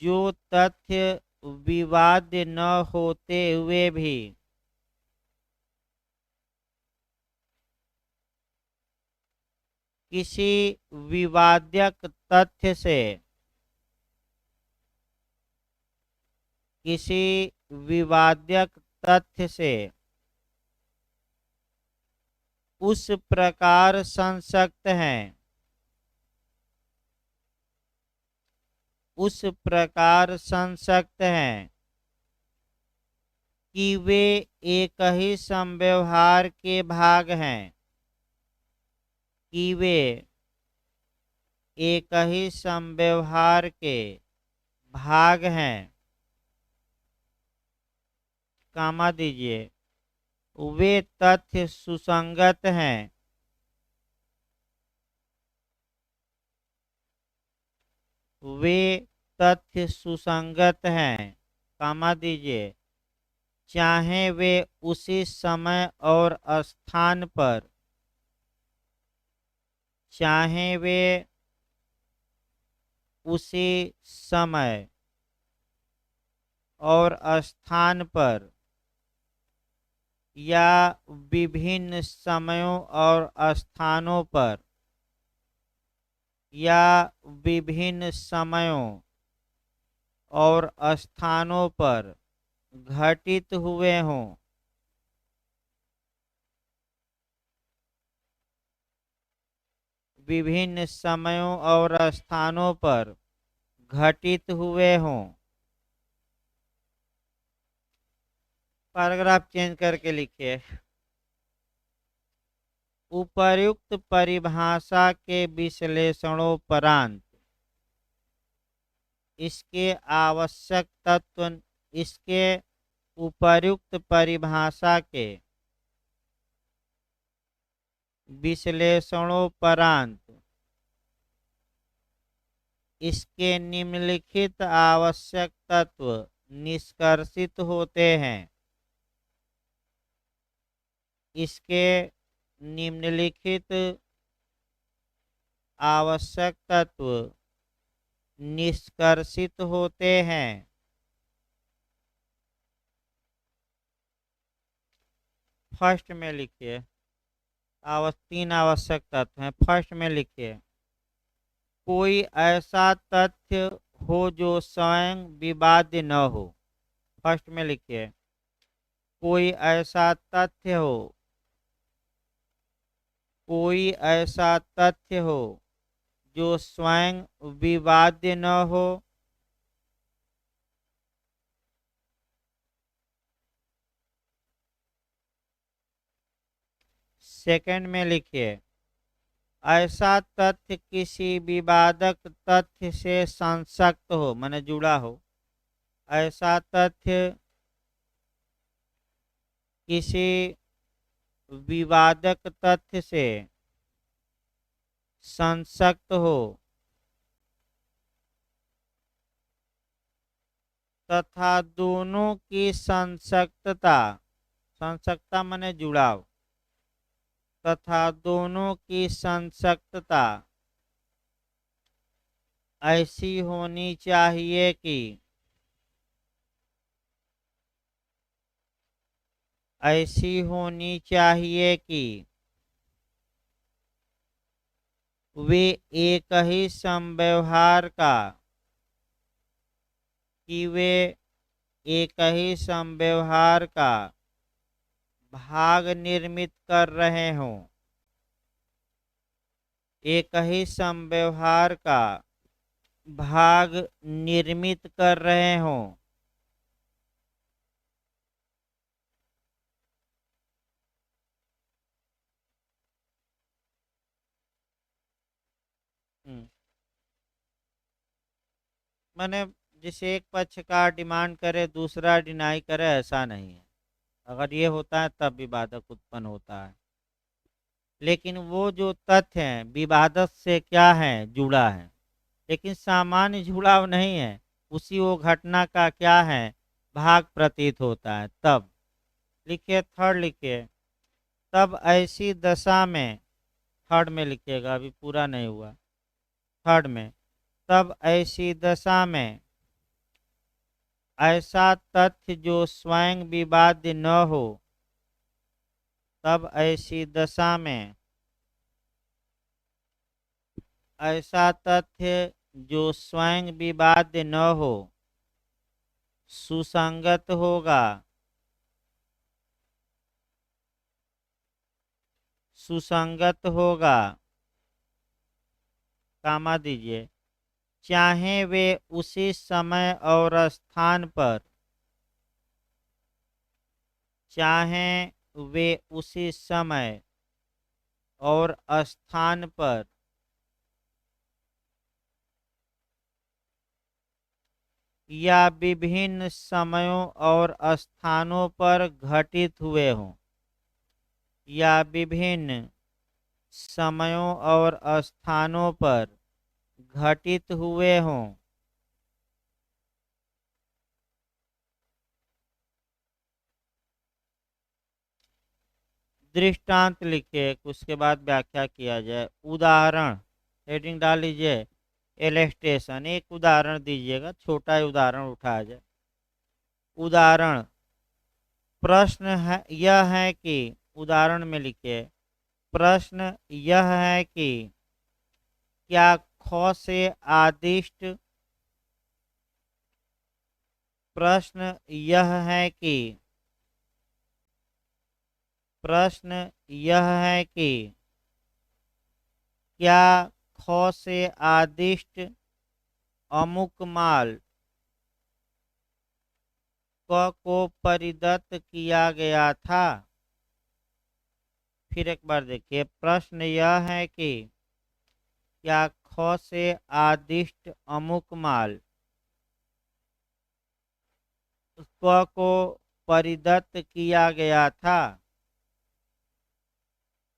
जो तथ्य विवाद न होते हुए भी किसी विवाद्यक तथ्य से किसी विवाद्यक तथ्य से उस प्रकार संसक्त हैं कि वे एक ही समव्यवहार के भाग हैं कि वे एक ही समव्यवहार के भाग हैं, कामा दीजिए, वे तथ्य सुसंगत हैं। वे तथ्य सुसंगत हैं, कामा दीजिए, चाहे वे उसी समय और स्थान पर, चाहे वे उसी समय और स्थान पर या विभिन्न समयों और स्थानों पर या विभिन्न समयों और स्थानों पर घटित हुए हों। विभिन्न समयों और स्थानों पर घटित हुए हों। पैराग्राफ चेंज करके लिखिए। उपर्युक्त परिभाषा के विश्लेषणोपरांत इसके आवश्यक तत्व, इसके उपर्युक्त परिभाषा के विश्लेषणोपरांत इसके निम्नलिखित आवश्यक तत्व निष्कर्षित होते हैं। इसके निम्नलिखित आवश्यक तत्व निष्कर्षित होते हैं। फर्स्ट में लिखिए, तीन आवश्यक तत्व हैं। फर्स्ट में लिखिए, कोई ऐसा तथ्य हो जो स्वयं विवाद्य न हो। फर्स्ट में लिखिए, कोई ऐसा तथ्य हो, कोई ऐसा तथ्य हो जो स्वयं विवाद्य न हो। सेकंड में लिखिए, ऐसा तथ्य किसी विवादक तथ्य से संसक्त हो, माने जुड़ा हो। ऐसा तथ्य किसी विवादक तथ्य से संसक्त हो तथा दोनों की संसक्तता, संसक्तता माने जुड़ाव, तथा दोनों की संसक्तता ऐसी होनी चाहिए कि ऐसी होनी चाहिए कि वे एक ही समव्यवहार का, कि वे एक ही समव्यवहार का भाग निर्मित कर रहे हों। एक ही समव्यवहार का भाग निर्मित कर रहे हों। माने जिसे एक पक्ष का डिमांड करे दूसरा डिनाई करे, ऐसा नहीं है। अगर ये होता है तब विवादक उत्पन्न होता है। लेकिन वो जो तथ्य है विवादत से क्या है, जुड़ा है, लेकिन सामान्य जुड़ाव नहीं है, उसी वो घटना का क्या है, भाग प्रतीत होता है। तब लिखिए, थर्ड लिखिए, तब ऐसी दशा में, थर्ड में लिखिएगा, अभी पूरा नहीं हुआ। थर्ड में, तब ऐसी दशा में ऐसा तथ्य जो स्वयं विवाद्य न हो, तब ऐसी दशा में ऐसा तथ्य जो स्वयं विवाद्य न हो सुसंगत होगा, सुसंगत होगा, कामा दीजिए, चाहे वे उसी समय और स्थान पर, चाहे वे उसी समय और स्थान पर या विभिन्न समयों और स्थानों पर घटित हुए हों। या विभिन्न समयों और स्थानों पर घटित हुए हों। दृष्टांत लिखिए, उसके बाद व्याख्या किया जाए। उदाहरण हेडिंग डाल लीजिए, एलेस्टेशन। एक उदाहरण दीजिएगा, छोटा ही उदाहरण उठाया जाए। उदाहरण, प्रश्न है यह है कि, उदाहरण में लिखिए, प्रश्न यह है कि क्या ख से आदिष्ट, प्रश्न यह है कि, प्रश्न यह है कि क्या ख से आदिष्ट अमुक माल क को परिदत्त किया गया था। फिर एक बार देखिए, प्रश्न यह है कि क्या ख से आदिष्ट अमुक माल क को परिदत्त किया गया था।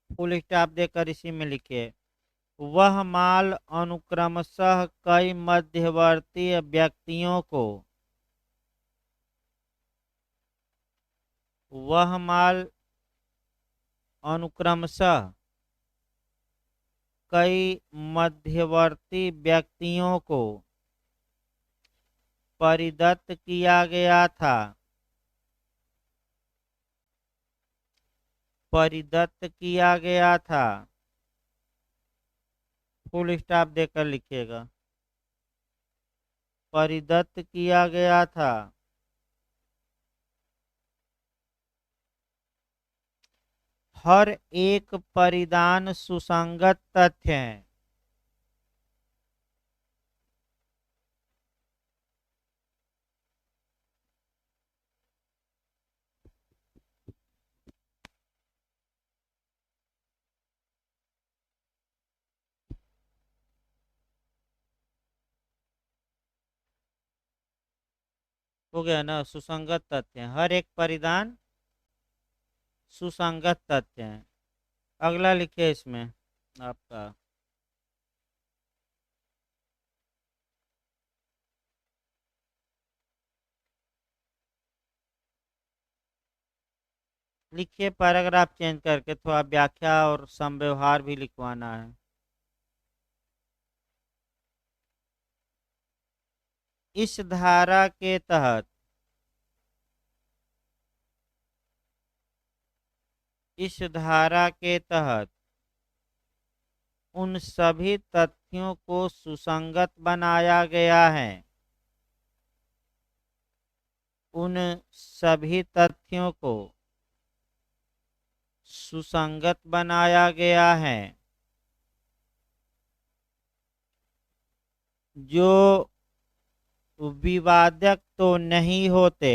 फुल स्टॉप देकर इसी में लिखिए, वह माल अनुक्रमशः कई मध्यवर्ती व्यक्तियों को, वह माल अनुक्रमशः कई मध्यवर्ती व्यक्तियों को परिदत्त किया गया था, परिदत्त किया गया था। फुल स्टॉप देकर लिखिएगा, परिदत्त किया गया था। हर एक परिदान सुसंगत तथ्य है। हो गया ना, सुसंगत तथ्य है। हर एक परिदान सुसंगत तथ्य है। अगला लिखिए इसमें आपका, लिखिए पैराग्राफ चेंज करके, थोड़ा व्याख्या और संव्यवहार भी लिखवाना है। इस धारा के तहत, इस धारा के तहत उन सभी तथ्यों को सुसंगत बनाया गया है, उन सभी तथ्यों को सुसंगत बनाया गया है जो विवादक तो नहीं होते,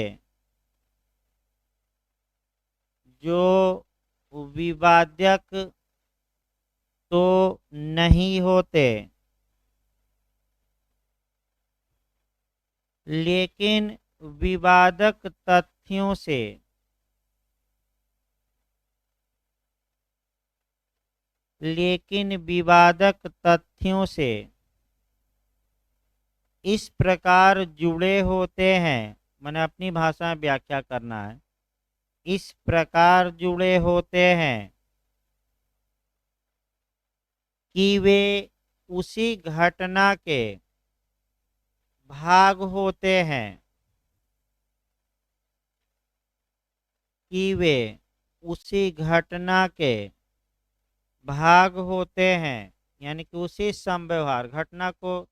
जो विवादक तो नहीं होते, लेकिन विवादक तथ्यों से, लेकिन विवादक तथ्यों से इस प्रकार जुड़े होते हैं। मैंने अपनी भाषा में व्याख्या करना है। इस प्रकार जुड़े होते हैं कि वे उसी घटना के भाग होते हैं, कि वे उसी घटना के भाग होते हैं, यानी कि उसी संव्यवहार, घटना को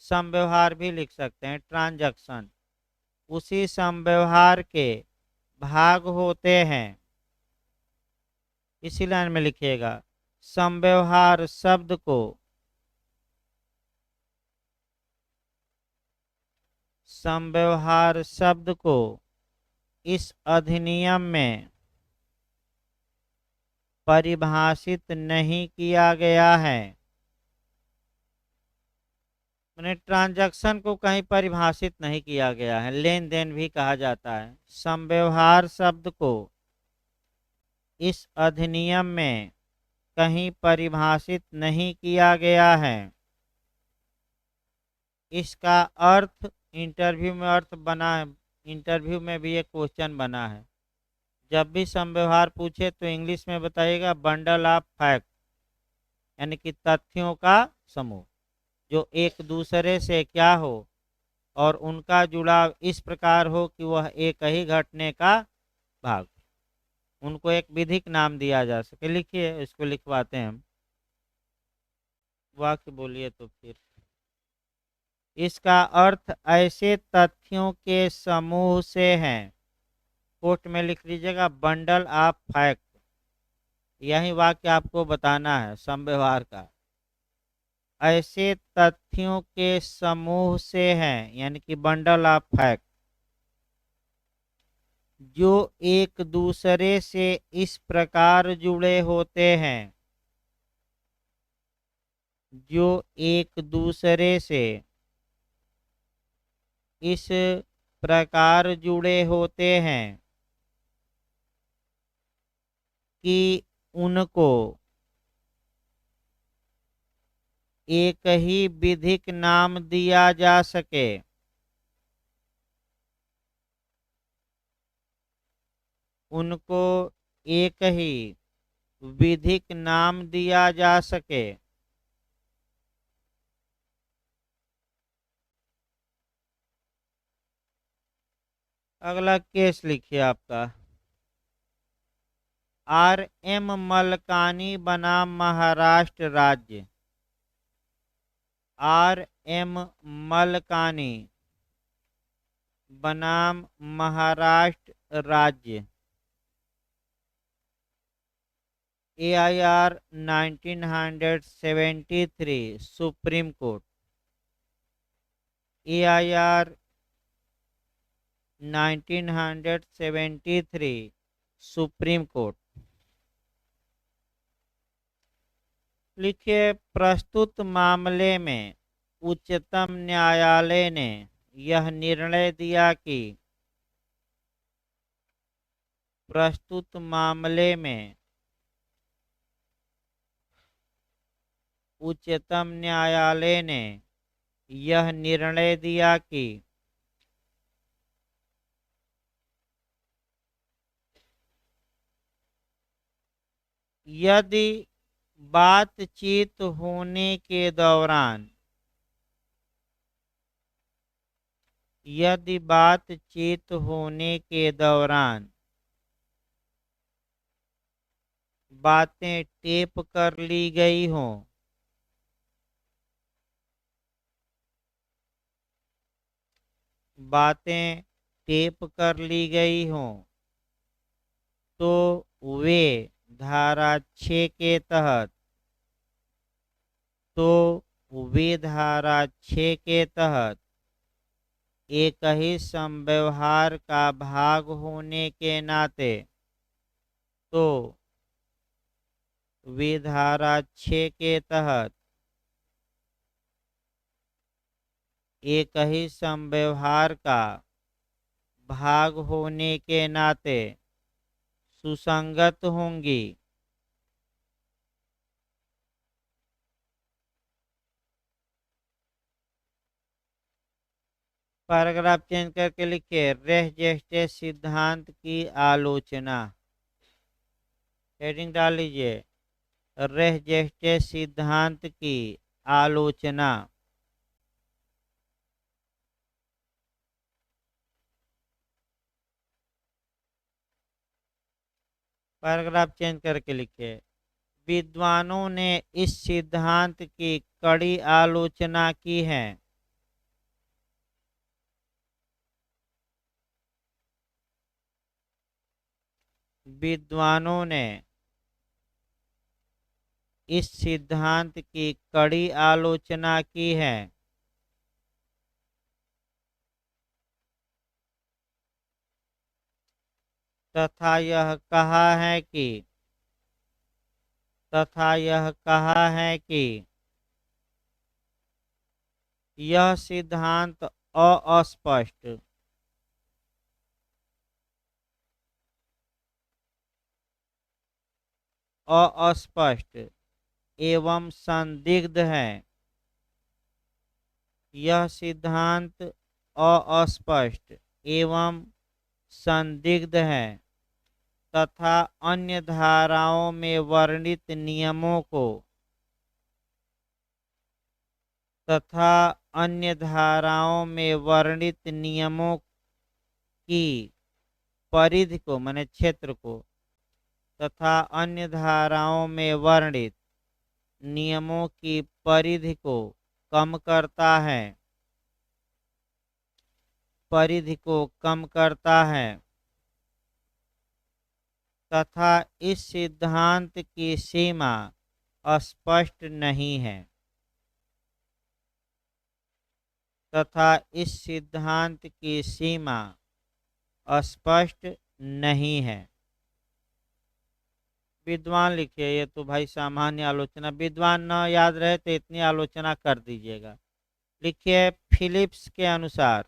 संव्यवहार भी लिख सकते हैं, ट्रांजैक्शन, उसी संव्यवहार के भाग होते हैं। इसी लाइन में लिखिएगा, संव्यवहार शब्द को, संव्यवहार शब्द को इस अधिनियम में परिभाषित नहीं किया गया है। मैंने ट्रांजैक्शन को कहीं परिभाषित नहीं किया गया है, लेन देन भी कहा जाता है। संव्यवहार शब्द को इस अधिनियम में कहीं परिभाषित नहीं किया गया है। इसका अर्थ इंटरव्यू में अर्थ बना है, इंटरव्यू में भी एक क्वेश्चन बना है। जब भी समव्यवहार पूछे तो इंग्लिश में बताइएगा बंडल ऑफ फैक्ट, यानी कि तथ्यों का समूह जो एक दूसरे से क्या हो और उनका जुड़ाव इस प्रकार हो कि वह एक ही घटने का भाग, उनको एक विधिक नाम दिया जा सके। लिखिए, इसको लिखवाते हैं हम, वाक्य बोलिए तो फिर। इसका अर्थ ऐसे तथ्यों के समूह से है, कोट में लिख लीजिएगा बंडल ऑफ फैक्ट, यही वाक्य आपको बताना है समव्यवहार का। ऐसे तथ्यों के समूह से है, यानी कि बंडल ऑफ फैक्ट, जो एक दूसरे से इस प्रकार जुड़े होते हैं, जो एक दूसरे से इस प्रकार जुड़े होते हैं कि उनको एक ही विधिक नाम दिया जा सके। उनको एक ही विधिक नाम दिया जा सके। अगला केस लिखिए आपका, R.M. मलकानी बनाम महाराष्ट्र राज्य। R.M. मलकानी बनाम महाराष्ट्र राज्य। AIR 1973 supreme court. AIR 1973 supreme court. लिखिए, प्रस्तुत मामले में उच्चतम न्यायालय ने यह निर्णय दिया कि प्रस्तुत मामले में उच्चतम न्यायालय ने यह निर्णय दिया कि यदि बातचीत होने के दौरान, यदि बातचीत होने के दौरान बातें टेप कर ली गई हों, बातें टेप कर ली गई हों, तो वे धारा 6 के तहत, तो वे धारा 6 के तहत एक ही समव्यवहार का भाग होने के नाते, तो वे धारा 6 के तहत एक ही समव्यवहार का भाग होने के नाते सुसंगत होंगी। पैराग्राफ चेंज करके लिखिए, रेह जेस्टे सिद्धांत की आलोचना। हेडिंग डाल लीजिए, रेह जेस्टे सिद्धांत की आलोचना। पैराग्राफ चेंज करके लिखिए, विद्वानों ने इस सिद्धांत की कड़ी आलोचना की है। विद्वानों ने इस सिद्धांत की कड़ी आलोचना की है तथा यह कहा है कि यह सिद्धांत अस्पष्ट, अस्पष्ट एवं संदिग्ध है। यह सिद्धांत अस्पष्ट एवं संदिग्ध है तथा अन्य धाराओं में वर्णित नियमों को की परिधि को माने क्षेत्र को तथा अन्य धाराओं में वर्णित नियमों की परिधि को कम करता है तथा इस सिद्धांत की सीमा स्पष्ट नहीं है विद्वान लिखिए। ये तो भाई सामान्य आलोचना, विद्वान न याद रहे तो इतनी आलोचना कर दीजिएगा। लिखिए फिलिप्स के अनुसार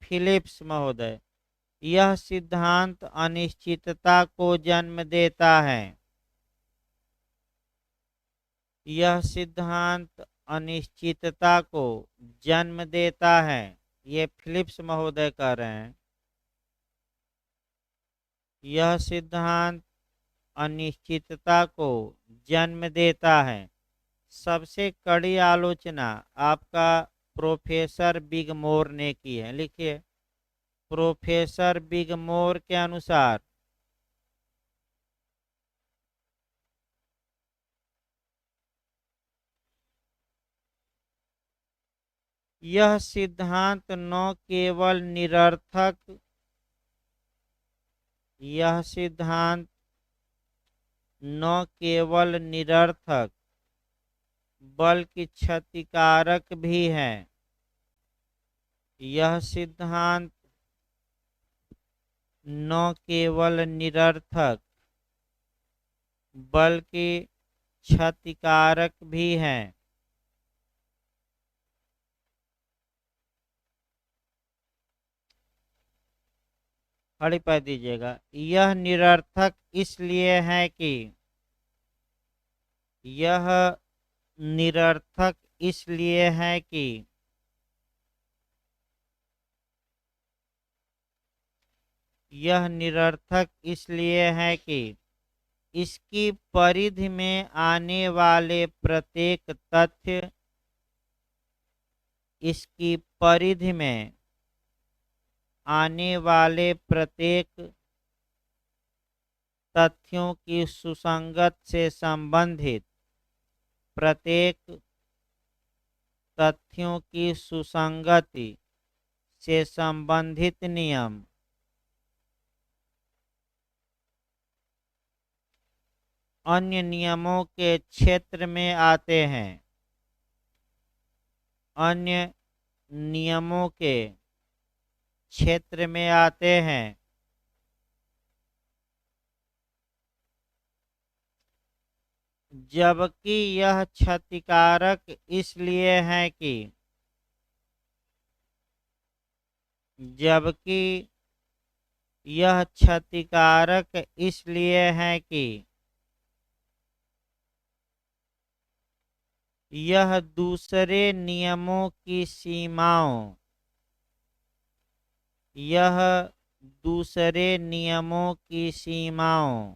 फिलिप्स महोदय, यह सिद्धांत अनिश्चितता को जन्म देता है। यह सिद्धांत अनिश्चितता को जन्म देता है। ये फिलिप्स महोदय कह रहे हैं। यह सिद्धांत अनिश्चितता को जन्म देता है। सबसे कड़ी आलोचना आपका प्रोफेसर बिगमोर ने की है। लिखिए प्रोफेसर बिगमोर के अनुसार यह सिद्धांत न केवल निरर्थक बल्कि क्षतिकारक भी है। यह सिद्धांत न केवल निरर्थक बल्कि क्षतिकारक भी है। खड़ी पा दीजिएगा। यह निरर्थक इसलिए है कि यह निरर्थक इसलिए है कि यह निरर्थक इसलिए है कि इसकी परिधि में आने वाले प्रत्येक तथ्य इसकी परिधि में आने वाले प्रत्येक तथ्यों की सुसंगत से संबंधित प्रत्येक तथ्यों की सुसंगति से संबंधित नियम अन्य नियमों के क्षेत्र में आते हैं। अन्य नियमों के क्षेत्र में आते हैं। जबकि यह क्षतिकारक इसलिए है कि यह क्षतिकारक इसलिए है कि यह दूसरे नियमों की सीमाओं यह दूसरे नियमों की सीमाओं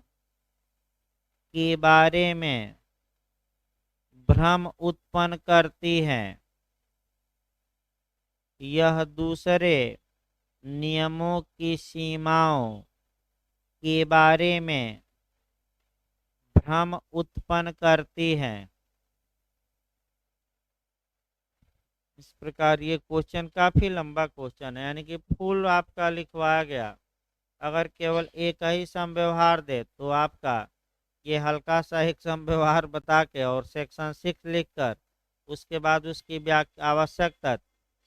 के बारे में भ्रम उत्पन्न करती है। यह दूसरे नियमों की सीमाओं के बारे में भ्रम उत्पन्न करती है। इस प्रकार ये क्वेश्चन काफी लंबा क्वेश्चन है, यानी कि फुल आपका लिखवाया गया। अगर केवल एक ही समव्यवहार दे तो आपका ये हल्का सा एक समव्यवहार बता के और सेक्शन 6 लिखकर उसके बाद उसकी आवश्यक तथ्य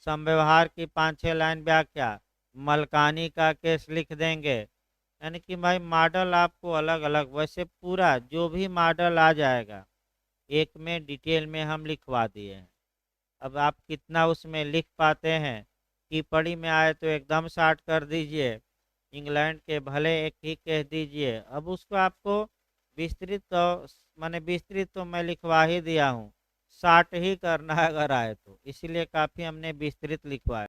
समव्यवहार की 5-6 लाइन व्याख्या मलकानी का केस लिख देंगे। यानी कि भाई मॉडल आपको अलग अलग, वैसे पूरा जो भी मॉडल आ जाएगा एक में डिटेल में हम लिखवा दिए हैं। अब आप कितना उसमें लिख पाते हैं टिप्पणी में आए तो एकदम शार्ट कर दीजिए, इंग्लैंड के भले एक ही कह दीजिए। अब उसको आपको विस्तृत तो माने विस्तृत तो मैं लिखवा ही दिया हूँ, शार्ट ही करना है अगर आए तो, इसीलिए काफ़ी हमने विस्तृत लिखवाया।